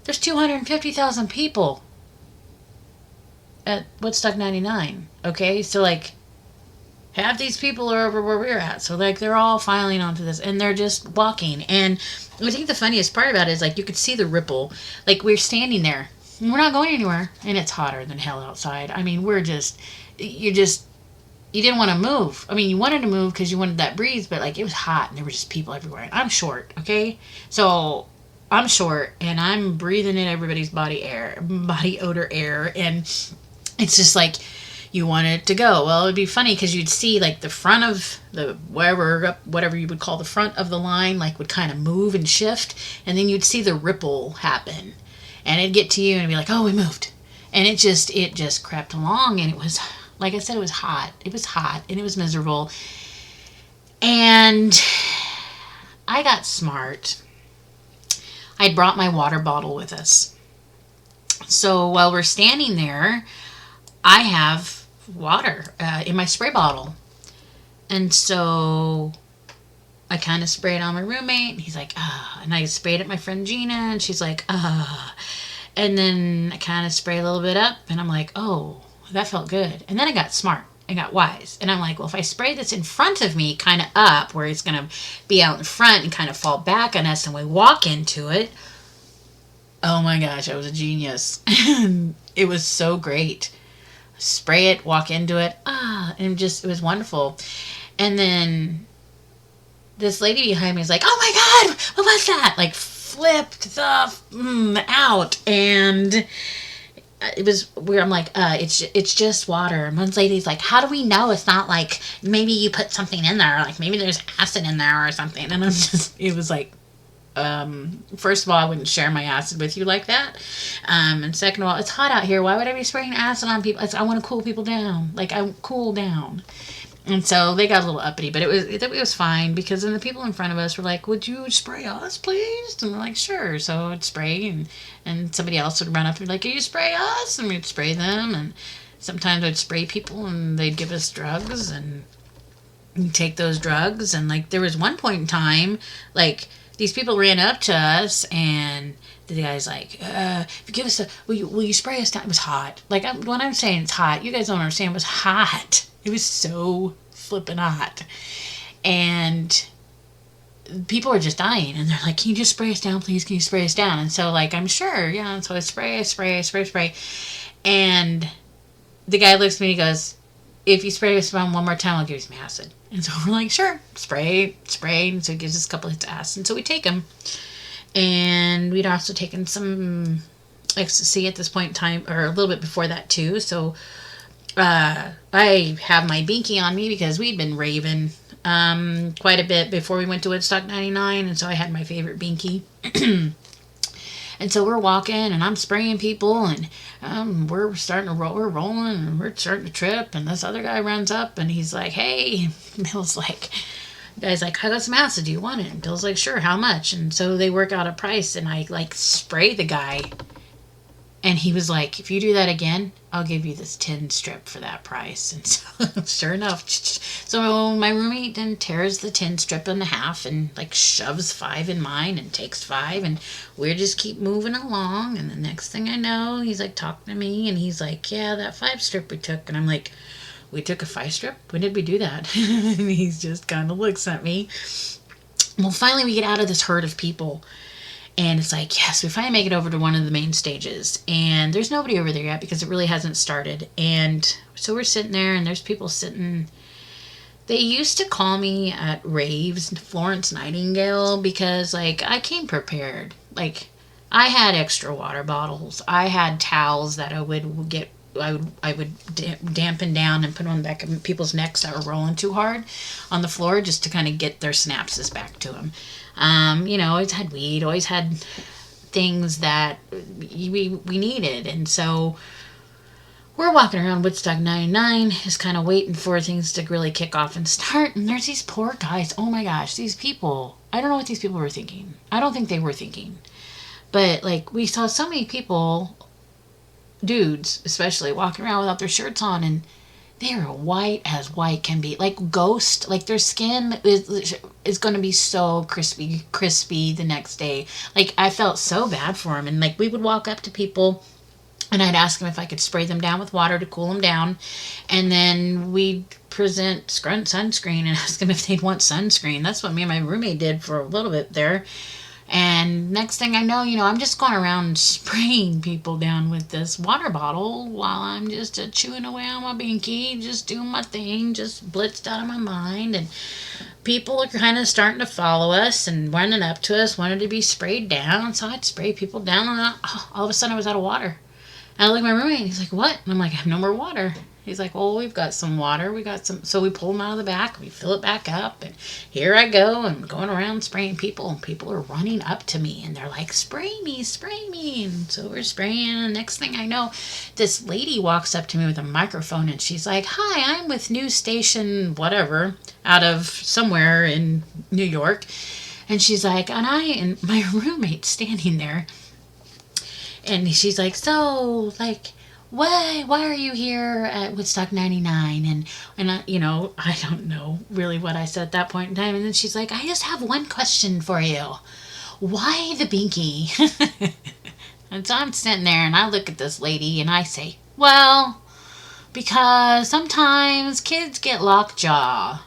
there's 250,000 people at Woodstock 99. Okay? So, half these people are over where we're at. So, they're all filing onto this, and they're just walking. And I think the funniest part about it is, you could see the ripple. We're standing there, and we're not going anywhere. And it's hotter than hell outside. I mean, you didn't want to move. I mean, you wanted to move because you wanted that breeze, but it was hot and there were just people everywhere. And I'm short, okay? So I'm short and I'm breathing in everybody's body odor air, and it's just you want it to go. Well, it would be funny because you'd see the front of the whatever you would call the front of the line, would kind of move and shift, and then you'd see the ripple happen, and it'd get to you and it'd be like, oh, we moved, and it just crept along, and it was. Like I said, it was hot. It was hot, and it was miserable. And I got smart. I'd brought my water bottle with us. So while we're standing there, I have water in my spray bottle. And so I kind of sprayed on my roommate. And he's like, ah. And I sprayed at my friend Gina, and she's like, ah. And then I kind of spray a little bit up, and I'm like, oh, that felt good. And then I got smart. I got wise. And I'm like, well, if I spray this in front of me, kind of up, where it's going to be out in front and kind of fall back on us, and we walk into it. Oh my gosh, I was a genius. It was so great. Spray it, walk into it. And it was wonderful. And this lady behind me is like, oh my God, what was that? Flipped the out. And it was weird. I'm like, it's just water. And one lady's like, how do we know it's not maybe you put something in there, maybe there's acid in there or something? And it was first of all, I wouldn't share my acid with you like that. And second of all, it's hot out here. Why would I be spraying acid on people? I want to cool people down. I cool down. And so they got a little uppity, but it was fine, because then the people in front of us were like, "Would you spray us, please?" And we're like, "Sure." So I'd spray, and somebody else would run up and be like, "Can you spray us?" And we'd spray them, and sometimes I'd spray people, and they'd give us drugs, and we'd take those drugs. And like there was one point in time, like these people ran up to us, and the guy's like, "If you give us will you spray us down?" It was hot. Like when I'm saying it's hot, you guys don't understand. It was hot. It was so flipping hot, and people are just dying, and they're like, "Can you just spray us down, please? Can you spray us down?" And so like, I'm sure, yeah. And so I spray, and the guy looks at me and he goes, "If you spray us down one more time, I'll give you some acid." And so we're like, "Sure." Spray, and so he gives us a couple hits of acid, and so we take them. And we'd also taken some ecstasy at this point in time, or a little bit before that too. So I have my binky on me because we'd been raving quite a bit before we went to Woodstock 99, and so I had my favorite binky. And so we're walking, and I'm spraying people, and we're starting to roll. We're rolling, and we're starting to trip, and this other guy runs up, and he's like, "Hey." Bill's like, the guy's like, "I got some acid. Do you want it?" And Bill's like, "Sure. How much?" And so they work out a price, and I like spray the guy. And he was like, "If you do that again, I'll give you this tin strip for that price." And so, sure enough, so my roommate then tears the tin strip in half and like shoves 5 in mine and takes 5, and we just keep moving along. And the next thing I know, he's like talking to me, and he's like, "Yeah, that 5 strip we took." And I'm like, "We took a 5 strip? When did we do that?" And he's just kind of looks at me. Well, finally we get out of this herd of people. And it's like, yes, we finally make it over to one of the main stages. And there's nobody over there yet because it really hasn't started. And so we're sitting there, and there's people sitting. They used to call me at raves Florence Nightingale because, like, I came prepared. Like, I had extra water bottles. I had towels that I would dampen down and put on the back of people's necks that were rolling too hard on the floor, just to kind of get their synapses back to them. Always had weed, always had things that we needed. And so we're walking around Woodstock 99, just kind of waiting for things to really kick off and start. And there's these poor guys. Oh my gosh, these people. I don't know what these people were thinking. I don't think they were thinking. But like, we saw so many people, dudes especially, walking around without their shirts on, and they are white as white can be, like ghost. Like their skin is going to be so crispy the next day. Like I felt so bad for them. And like we would walk up to people, and I'd ask them if I could spray them down with water to cool them down, and then we'd present sunscreen and ask them if they'd want sunscreen. That's what me and my roommate did for a little bit there. And next thing I know, I'm just going around spraying people down with this water bottle while I'm just chewing away on my binky, just doing my thing, just blitzed out of my mind. And people are kind of starting to follow us and running up to us, wanted to be sprayed down. So I'd spray people down, and all of a sudden I was out of water. And I look at my roommate, and he's like, "What?" And I'm like, "I have no more water." He's like, "Well, we've got some water. We got some." So we pull them out of the back. We fill it back up. And here I go. And going around spraying people. And people are running up to me. And they're like, "Spray me, spray me." And so we're spraying. And next thing I know, this lady walks up to me with a microphone. And she's like, "Hi, I'm with News Station whatever out of somewhere in New York." And she's like, and my roommate's standing there. And she's like, "So, like, why are you here at Woodstock 99? And I, I don't know really what I said at that point in time. And then she's like, "I just have one question for you. Why the binky?" And so I'm sitting there, and I look at this lady, and I say, "Well, because sometimes kids get lockjaw."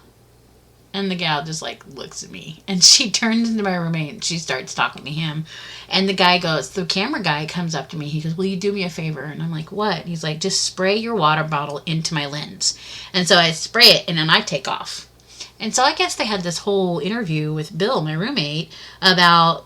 And the gal just like looks at me, and she turns into my roommate, and she starts talking to him. And the camera guy comes up to me. He goes, "Will you do me a favor?" And I'm like, "What?" And he's like, "Just spray your water bottle into my lens." And so I spray it, and then I take off. And so I guess they had this whole interview with Bill, my roommate, about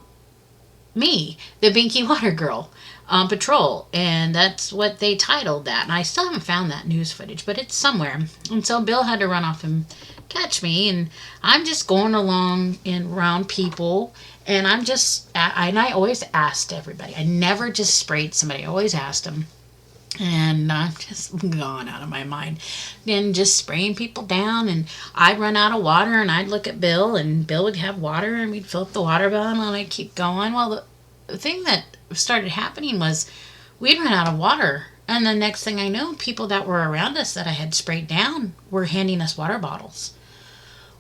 me, the Binky Water Girl, on patrol. And that's what they titled that. And I still haven't found that news footage, but it's somewhere. And so Bill had to run off and catch me, and I'm just going along around people, and I always asked everybody. I never just sprayed somebody. I always asked them, And I'm just gone out of my mind. Then just spraying people down, and I'd run out of water, and I'd look at Bill, and Bill would have water, and we'd fill up the water bottle, and I'd keep going. Well, the thing that started happening was we'd run out of water, and the next thing I know, people that were around us that I had sprayed down were handing us water bottles.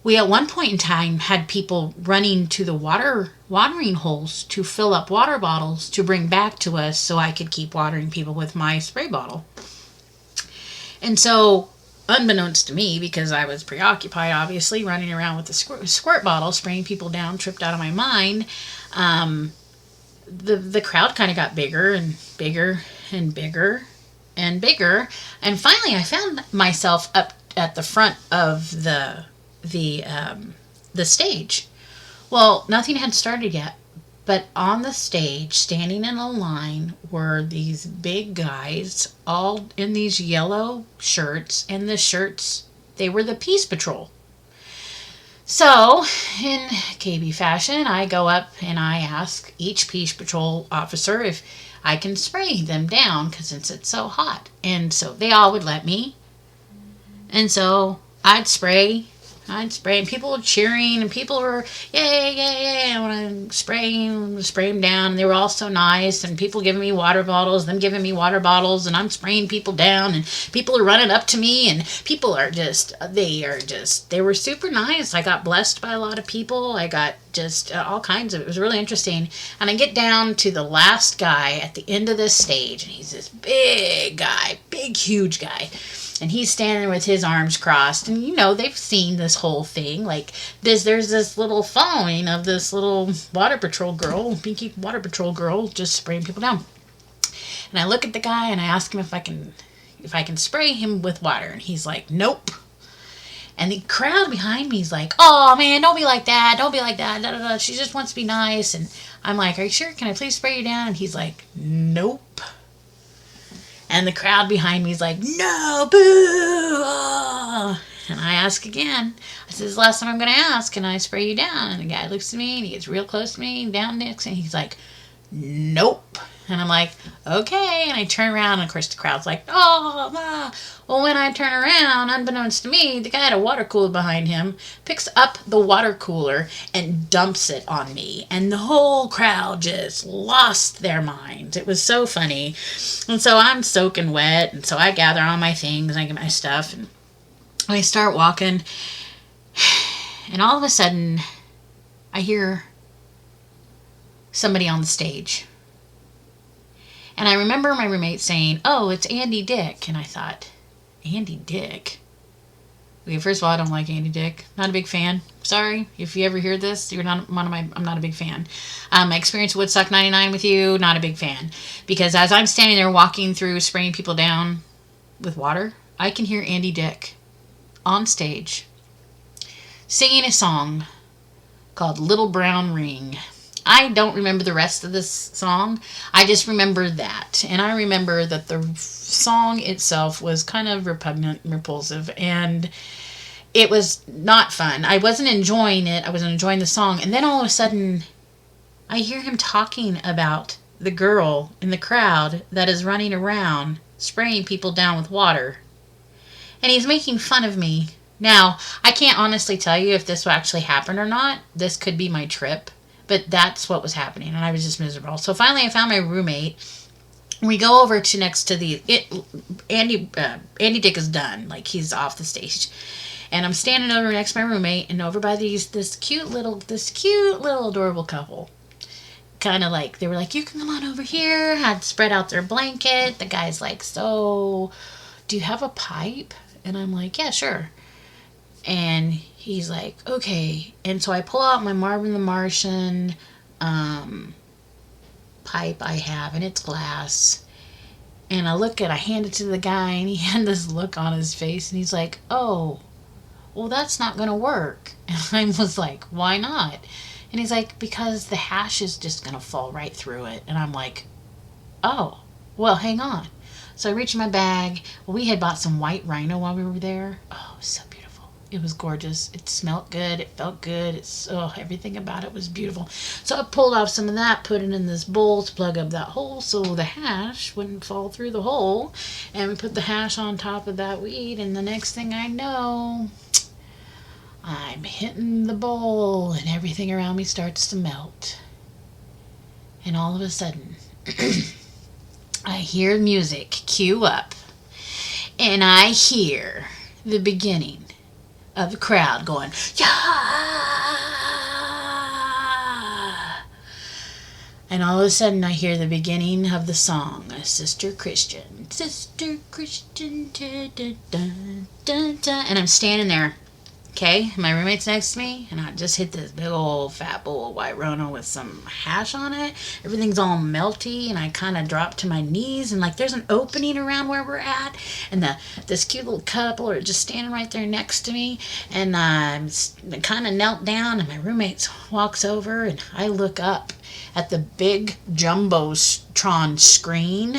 We at one point in time had people running to the watering holes to fill up water bottles to bring back to us so I could keep watering people with my spray bottle. And so, unbeknownst to me, because I was preoccupied, obviously, running around with the squirt bottle, spraying people down, tripped out of my mind, the crowd kind of got bigger and bigger and bigger and bigger. And finally, I found myself up at the front of the stage. Well, nothing had started yet, but on the stage, standing in a line, were these big guys, all in these yellow shirts, and the shirts, they were the Peace Patrol. So, in KB fashion, I go up and I ask each Peace Patrol officer if I can spray them down, because since it's so hot. And so they all would let me. And so I'd spray, and people were cheering, and people were, yay, yay, yay, I want to spray them down, and they were all so nice, and people giving me water bottles, them giving me water bottles, and I'm spraying people down, and people are running up to me, and people are they were super nice. I got blessed by a lot of people. I got just all kinds of, it was really interesting. And I get down to the last guy at the end of this stage, and he's this big guy, huge guy. And he's standing with his arms crossed. And, they've seen this whole thing. Like, there's this little following of this little water patrol girl, pinky water patrol girl, just spraying people down. And I look at the guy and I ask him if I can spray him with water. And he's like, nope. And the crowd behind me is like, oh, man, don't be like that. Don't be like that. Da, da, da. She just wants to be nice. And I'm like, are you sure? Can I please spray you down? And he's like, nope. And the crowd behind me is like, no, boo! Oh. And I ask again. I said, this is the last time I'm going to ask, can I spray you down? And the guy looks at me, and he gets real close to me, down next, and he's like, nope. And I'm like, okay. And I turn around, and of course the crowd's like, oh, ma. Well, when I turn around, unbeknownst to me, the guy had a water cooler behind him, picks up the water cooler and dumps it on me. And the whole crowd just lost their minds. It was so funny. And so I'm soaking wet, and so I gather all my things, I get my stuff, and I start walking. And all of a sudden, I hear somebody on the stage. And I remember my roommate saying, oh, it's Andy Dick. And I thought, Andy Dick? Okay, first of all, I don't like Andy Dick. Not a big fan. Sorry. If you ever hear this, I'm not a big fan. My experience with Woodstock 99 with you, not a big fan. Because as I'm standing there walking through, spraying people down with water, I can hear Andy Dick on stage singing a song called Little Brown Ring. I don't remember the rest of this song. I just remember that. And I remember that the song itself was kind of repugnant and repulsive. And it was not fun. I wasn't enjoying it. I wasn't enjoying the song. And then all of a sudden, I hear him talking about the girl in the crowd that is running around spraying people down with water. And he's making fun of me. Now, I can't honestly tell you if this actually happened or not. This could be my trip. But that's what was happening, and I was just miserable. So finally, I found my roommate. We go over to next to Andy Dick is done, like he's off the stage, and I'm standing over next to my roommate, and over by this cute little adorable couple. Kind of like, they were like, you can come on over here. Had spread out their blanket. The guy's like, so, do you have a pipe? And I'm like, yeah, sure. And he's like, okay. And so I pull out my Marvin the Martian pipe I have, and it's glass. And I hand it to the guy, and he had this look on his face, and he's like, oh, well, that's not going to work. And I was like, why not? And he's like, because the hash is just going to fall right through it. And I'm like, oh, well, hang on. So I reach in my bag. Well, we had bought some white rhino while we were there. Oh, it was so beautiful. It was gorgeous. It smelled good. It felt good. Everything about it was beautiful. So I pulled off some of that, put it in this bowl to plug up that hole so the hash wouldn't fall through the hole. And we put the hash on top of that weed, and the next thing I know, I'm hitting the bowl and everything around me starts to melt. And all of a sudden, I hear music cue up, and I hear the beginning of the crowd going, yeah! And all of a sudden I hear the beginning of the song, Sister Christian, Sister Christian, da, da, da, da, da. And I'm standing there, okay? My roommate's next to me, and I just hit this big old fat bowl of white Rona with some hash on it. Everything's all melty, and I kind of drop to my knees, and like there's an opening around where we're at, and this cute little couple are just standing right there next to me, and I'm kind of knelt down, and my roommate walks over, and I look up at the big Jumbotron screen.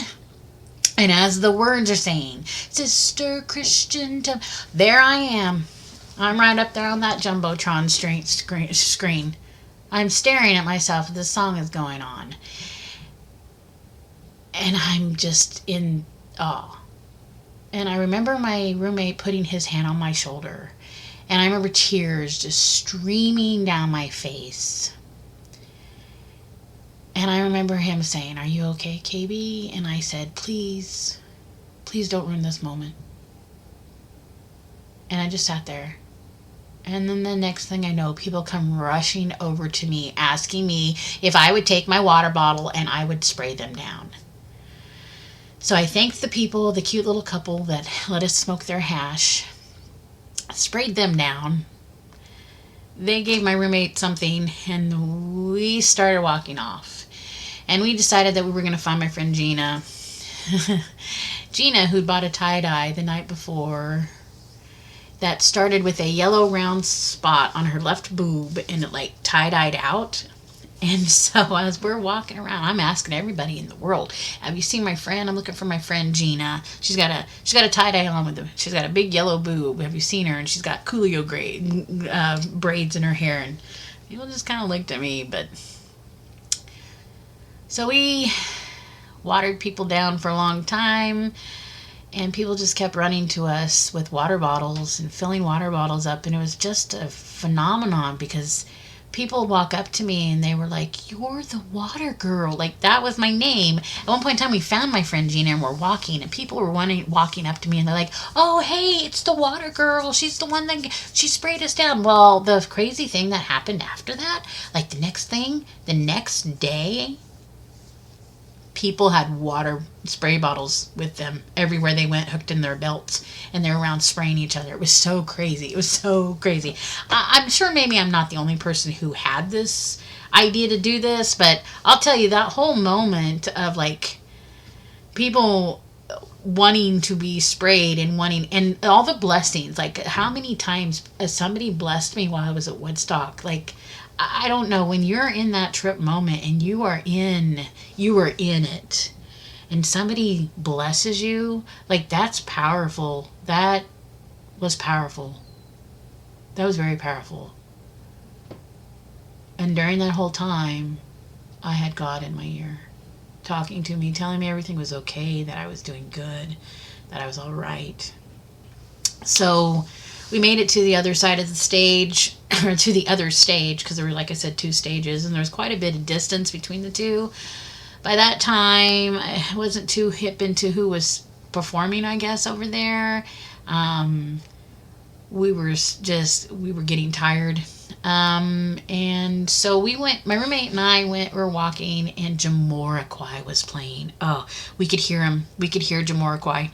And as the words are saying, Sister Christian, there I am. I'm right up there on that Jumbotron screen. I'm staring at myself as this song is going on. And I'm just in awe. And I remember my roommate putting his hand on my shoulder. And I remember tears just streaming down my face. And I remember him saying, "Are you okay, KB?" And I said, please don't ruin this moment. And I just sat there. And then the next thing I know, people come rushing over to me, asking me if I would take my water bottle and I would spray them down. So I thanked the people, the cute little couple that let us smoke their hash, sprayed them down. They gave my roommate something, and we started walking off. And we decided that we were going to find my friend Gina. Gina, who'd bought a tie-dye the night before, that started with a yellow round spot on her left boob, and it like tie-dyed out. And so as we're walking around, I'm asking everybody in the world, have you seen my friend? I'm looking for my friend Gina. She's got a tie-dye on with them. She's got a big yellow boob. Have you seen her? And she's got Coolio braids in her hair. And people just kind of looked at me, but so we watered people down for a long time. And people just kept running to us with water bottles and filling water bottles up. And it was just a phenomenon because people walk up to me and they were like, "You're the water girl." Like, that was my name. At one point in time, we found my friend Gina and we're walking. And people were walking up to me and they're like, "Oh, hey, it's the water girl. She's the one that she sprayed us down." Well, the crazy thing that happened after that, like the next day, people had water spray bottles with them everywhere they went, hooked in their belts, and they were around spraying each other. It was so crazy. It was so crazy. I'm sure maybe I'm not the only person who had this idea to do this, but I'll tell you, that whole moment of like people wanting to be sprayed and all the blessings, like how many times somebody blessed me while I was at Woodstock. Like, I don't know, when you're in that trip moment and you are in it and somebody blesses you, like, that's powerful. That was powerful. That was very powerful. And during that whole time, I had God in my ear, talking to me, telling me everything was okay, that I was doing good, that I was all right. So we made it to the other side of the stage, or to the other stage, because there were, like I said, 2 stages, and there was quite a bit of distance between the two. By that time, I wasn't too hip into who was performing, I guess, over there. We were getting tired. And so my roommate and I were walking, and Jamiroquai was playing. Oh, we could hear him. We could hear Jamiroquai.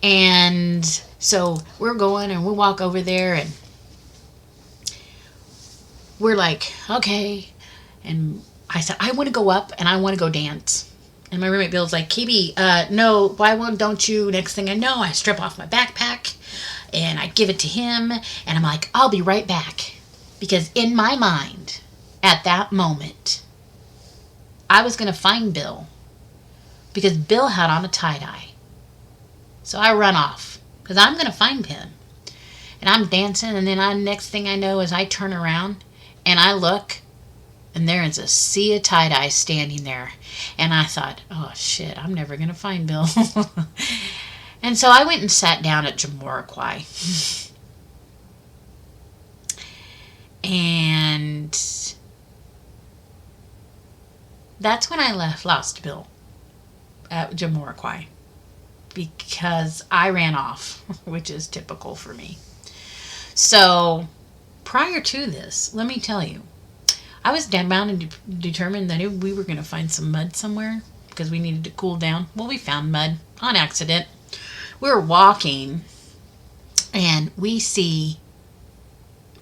And so we're going, and we walk over there, and we're like, okay. And I said, I want to go up, and I want to go dance. And my roommate Bill's like, KB, no, why don't you? Next thing I know, I strip off my backpack, and I give it to him, and I'm like, I'll be right back. Because in my mind, at that moment, I was going to find Bill, because Bill had on a tie-dye. So I run off, because I'm going to find him. And I'm dancing, and then next thing I know is I turn around and I look, and there is a sea of tie-dye standing there. And I thought, oh shit, I'm never going to find Bill. And so I went and sat down at Jamiroquai. And that's when I lost Bill at Jamiroquai. Because I ran off, which is typical for me. So prior to this, let me tell you, I was bound and determined that we were going to find some mud somewhere because we needed to cool down. Well, we found mud on accident. We were walking and we see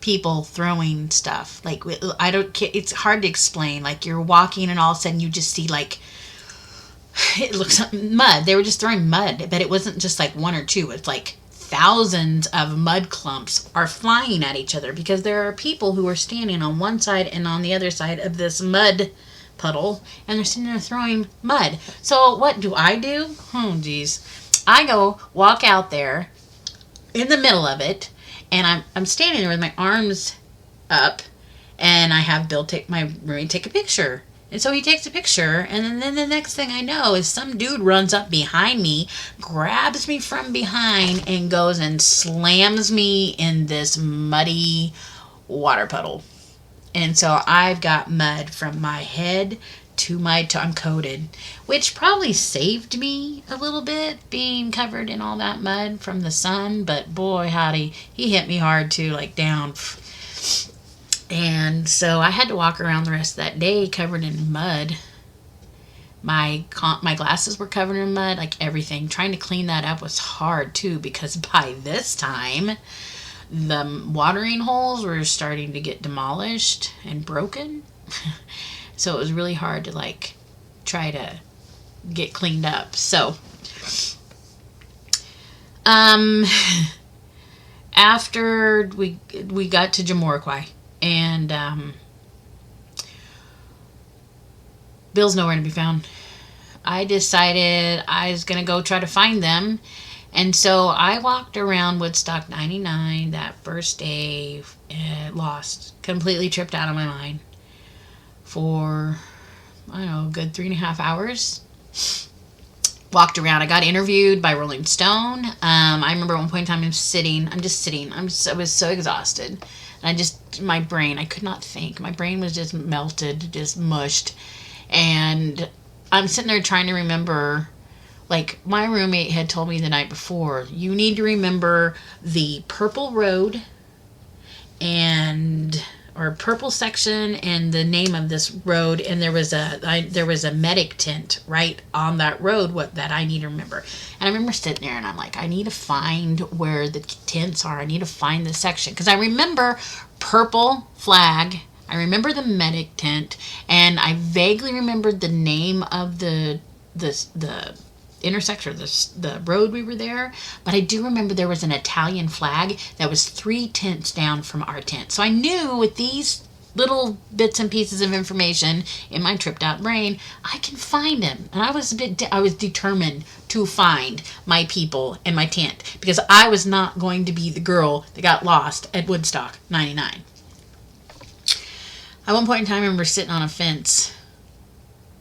people throwing stuff. Like, it's hard to explain. Like, you're walking and all of a sudden you just see, like, it looks like mud. They were just throwing mud, but it wasn't just like one or two. It's like thousands of mud clumps are flying at each other because there are people who are standing on one side and on the other side of this mud puddle, and they're sitting there throwing mud. So what do? Oh, geez. I go walk out there in the middle of it, and I'm standing there with my arms up, and I have Bill my roommate take a picture. And so he takes a picture, and then the next thing I know is some dude runs up behind me, grabs me from behind, and goes and slams me in this muddy water puddle. And so I've got mud from my head to my toe. I'm coated, which probably saved me a little bit, being covered in all that mud from the sun. But boy, howdy, he hit me hard too, like down. And so I had to walk around the rest of that day covered in mud. My glasses were covered in mud, like everything. Trying to clean that up was hard too, because by this time the watering holes were starting to get demolished and broken. So it was really hard to like try to get cleaned up. So after we got to Jamiroquai, and Bill's nowhere to be found. I decided I was going to go try to find them. And so I walked around Woodstock 99 that first day, lost, completely tripped out of my mind for, I don't know, a good 3.5 hours. Walked around. I got interviewed by Rolling Stone. I remember at one point in time I'm just sitting. I was so exhausted. And my brain, I could not think. My brain was just melted, just mushed. And I'm sitting there trying to remember, like, my roommate had told me the night before, you need to remember the purple road or purple section and the name of this road, and there was a medic tent right on that road that I need to remember. And I remember sitting there and I'm like, I need to find where the tents are. I need to find this section, because I remember purple flag, I remember the medic tent, and I vaguely remembered the name of the intersection, the road we were there. But I do remember there was an Italian flag that was 3 tents down from our tent. So I knew with these little bits and pieces of information in my tripped out brain, I can find him. And I was determined to find my people and my tent, because I was not going to be the girl that got lost at Woodstock 99. At one point in time, I remember sitting on a fence,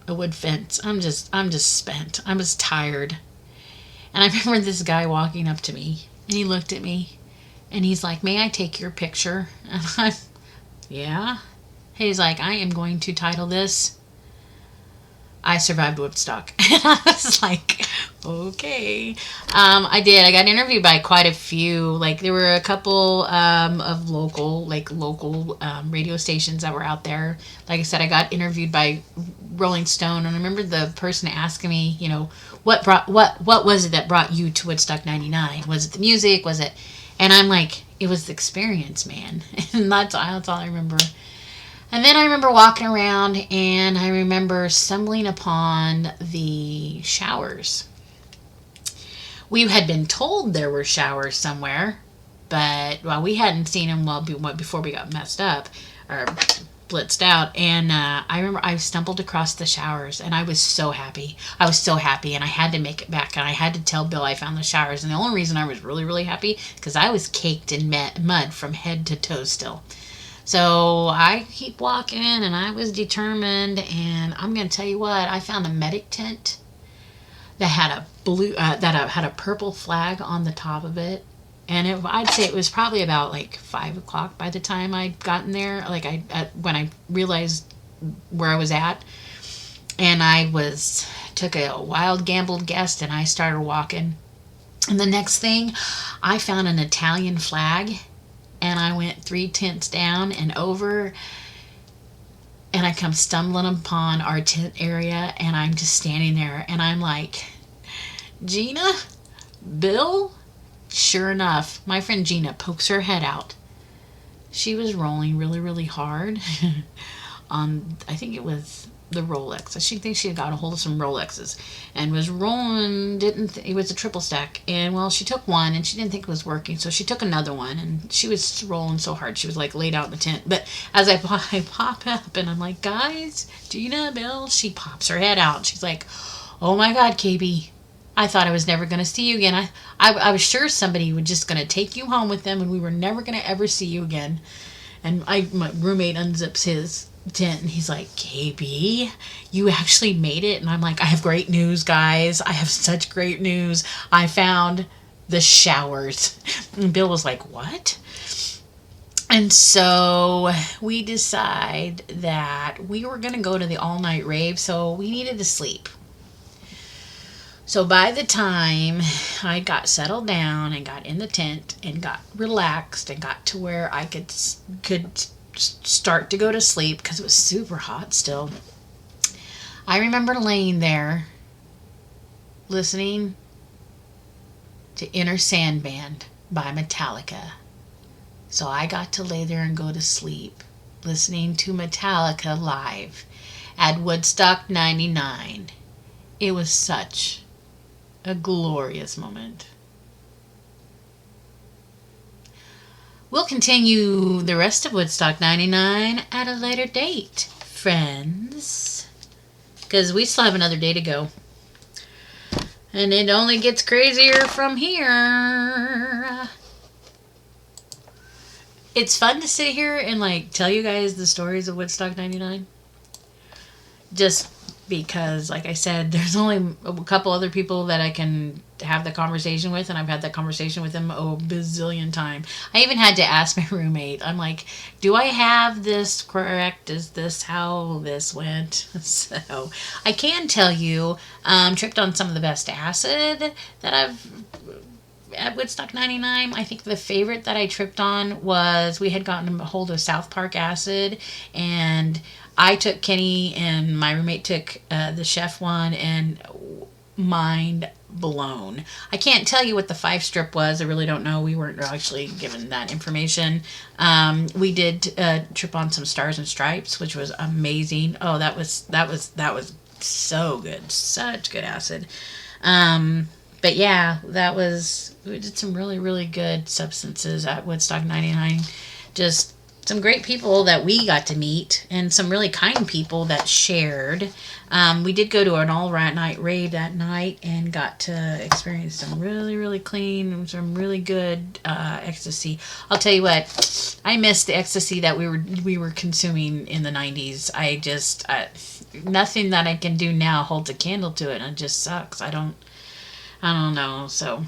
a wood fence. I'm just spent. I was tired. And I remember this guy walking up to me, and he looked at me, and he's like, "May I take your picture?" And I'm, yeah. He's like, "I am going to title this, I Survived Woodstock." And I was like, okay. I did. I got interviewed by quite a few. Like, there were a couple of local radio stations that were out there. Like I said, I got interviewed by Rolling Stone, and I remember the person asking me, what was it that brought you to Woodstock 99? Was it the music? Was it? And I'm like, it was the experience, man. And that's all I remember. And then I remember walking around, and I remember stumbling upon the showers. We had been told there were showers somewhere, but we hadn't seen them before we got messed up, or blitzed out, and I remember I stumbled across the showers, and I was so happy. I was so happy, and I had to make it back, and I had to tell Bill I found the showers. And the only reason I was really, really happy because I was caked in mud from head to toe still. So I keep walking, and I was determined. And I'm gonna tell you what, I found a medic tent that had a had a purple flag on the top of it. And I'd say it was probably about like 5 o'clock by the time I'd gotten there. Like when I realized where I was at, and I took a wild gambled guess, and I started walking. And the next thing, I found an Italian flag, and I went 3 tents down and over, and I come stumbling upon our tent area, and I'm just standing there, and I'm like, Gina, Bill. Sure enough, my friend Gina pokes her head out. She was rolling really, really hard on, I think it was the Rolex. She thinks she had got a hold of some Rolexes and was rolling, it was a triple stack. And well, she took one and she didn't think it was working, so she took another one, and she was rolling so hard she was like laid out in the tent. But as I pop up and I'm like, guys, Gina, Bill, she pops her head out. She's like, oh my God, KB. I thought I was never going to see you again. I was sure somebody was just going to take you home with them, and we were never going to ever see you again. And my roommate unzips his tent, and he's like, KB, you actually made it? And I'm like, I have great news, guys. I have such great news. I found the showers. And Bill was like, what? And so we decide that we were going to go to the all-night rave, so we needed to sleep. So by the time I got settled down and got in the tent and got relaxed and got to where I could start to go to sleep, because it was super hot still, I remember laying there listening to Inner Sandman by Metallica. So I got to lay there and go to sleep listening to Metallica live at Woodstock 99. It was such a glorious moment. We'll continue the rest of Woodstock 99 at a later date, friends, because we still have another day to go. And it only gets crazier from here. It's fun to sit here and like tell you guys the stories of Woodstock 99. Just because, like I said, there's only a couple other people that I can have the conversation with, and I've had that conversation with them a bazillion times. I even had to ask my roommate, I'm like, do I have this correct? Is this how this went? So I can tell you, tripped on some of the best acid that I've at Woodstock 99. I think the favorite that I tripped on was, we had gotten a hold of South Park acid, and I took Kenny and my roommate took the chef one, and mind blown. I can't tell you what the 5-strip was. I really don't know. We weren't actually given that information. We did trip on some Stars and Stripes, which was amazing. Oh, that was so good. Such good acid. But yeah, we did some really, really good substances at Woodstock 99. Just some great people that we got to meet, and some really kind people that shared. We did go to an all-night rave that night and got to experience some really, really clean, some really good ecstasy. I'll tell you what, I miss the ecstasy that we were consuming in the 90s. Nothing that I can do now holds a candle to it, and it just sucks. I don't know. So,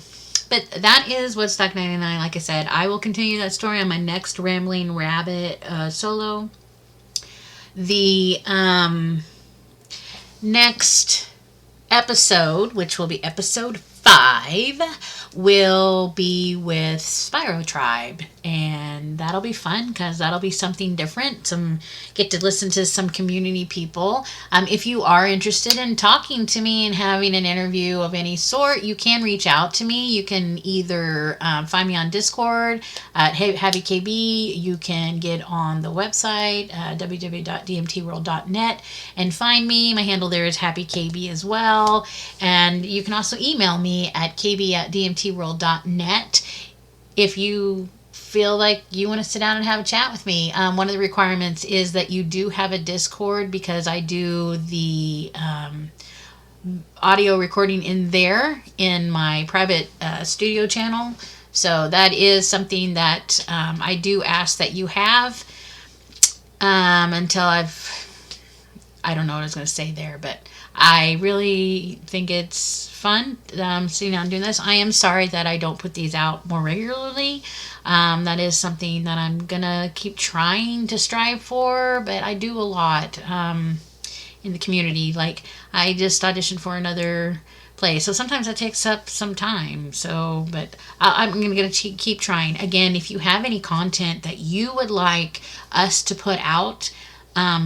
but that is Woodstock 99. Like I said, I will continue that story on my next Rambling Rabbit solo. The next episode, which will be episode 5, will be with Spyro Tribe, and that'll be fun because that'll be something different. Get to listen to some community people. If you are interested in talking to me and having an interview of any sort, you can reach out to me. You can either find me on Discord at HappyKB. You can get on the website www.dmtworld.net and find me. My handle there is HappyKB as well, and you can also email me at kb@dmtworld.net if you feel like you want to sit down and have a chat with me, one of the requirements is that you do have a Discord, because I do the audio recording in there in my private studio channel. So that is something that I do ask that you have until I don't know what I was going to say there, but I really think it's fun sitting down doing this. I am sorry that I don't put these out more regularly. That is something that I'm going to keep trying to strive for, but I do a lot in the community. Like, I just auditioned for another place, so sometimes that takes up some time. So, but I'm going to keep trying. Again, if you have any content that you would like us to put out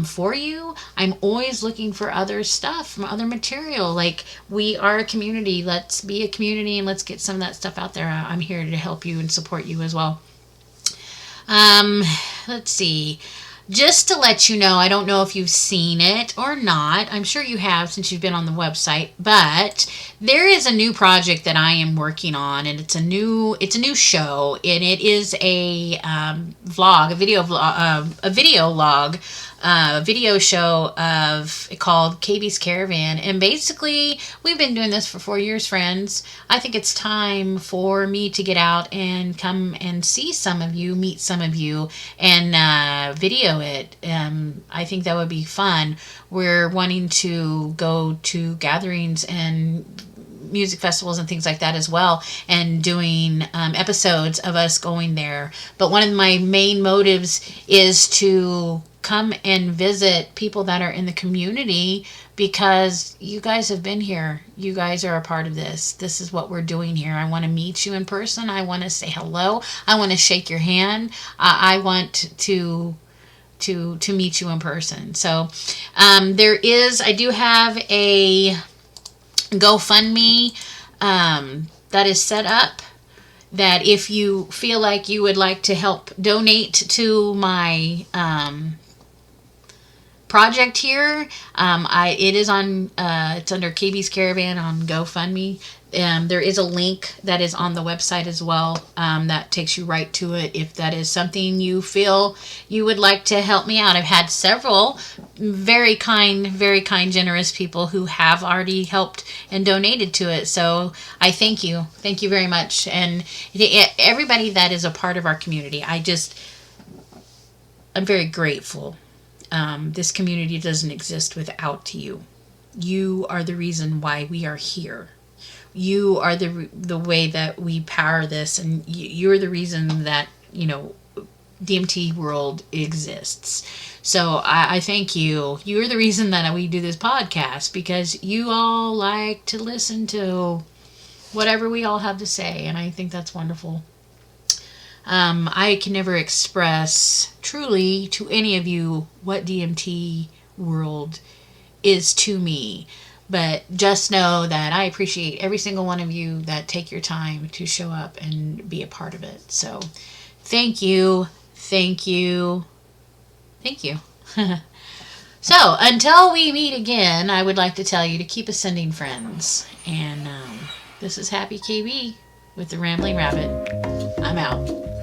for you, I'm always looking for other stuff, other material. Like, we are a community. Let's be a community and let's get some of that stuff out there. I'm here to help you and support you as well. Let's see. Just to let you know, I don't know if you've seen it or not. I'm sure you have, since you've been on the website, but there is a new project that I am working on, and it's a new show, and it is a vlog, a video show called KB's Caravan. And basically, we've been doing this for 4 years, friends. I think it's time for me to get out and come and see some of you, meet some of you, and video it. I think that would be fun. We're wanting to go to gatherings and music festivals and things like that as well, and doing episodes of us going there. But one of my main motives is to come and visit people that are in the community, because you guys have been here. You guys are a part of this. This is what we're doing here. I want to meet you in person. I want to say hello. I want to shake your hand. I want to meet you in person. So I do have a GoFundMe that is set up, that if you feel like you would like to help donate to my project here, it is on it's under KB's Caravan on GoFundMe. There is a link that is on the website as well, that takes you right to it if that is something you feel you would like to help me out. I've had several very kind, generous people who have already helped and donated to it. So I thank you. Thank you very much. And everybody that is a part of our community, I'm very grateful. This community doesn't exist without you. You are the reason why we are here. You are the way that we power this, and you're the reason that, DMT world exists. So I thank you. You're the reason that we do this podcast, because you all like to listen to whatever we all have to say, and I think that's wonderful. I can never express truly to any of you what DMT world is to me, but just know that I appreciate every single one of you that take your time to show up and be a part of it. So thank you. So until we meet again, I would like to tell you to keep ascending, friends. And this is HappyKB with the Rambling Rabbit. I'm out.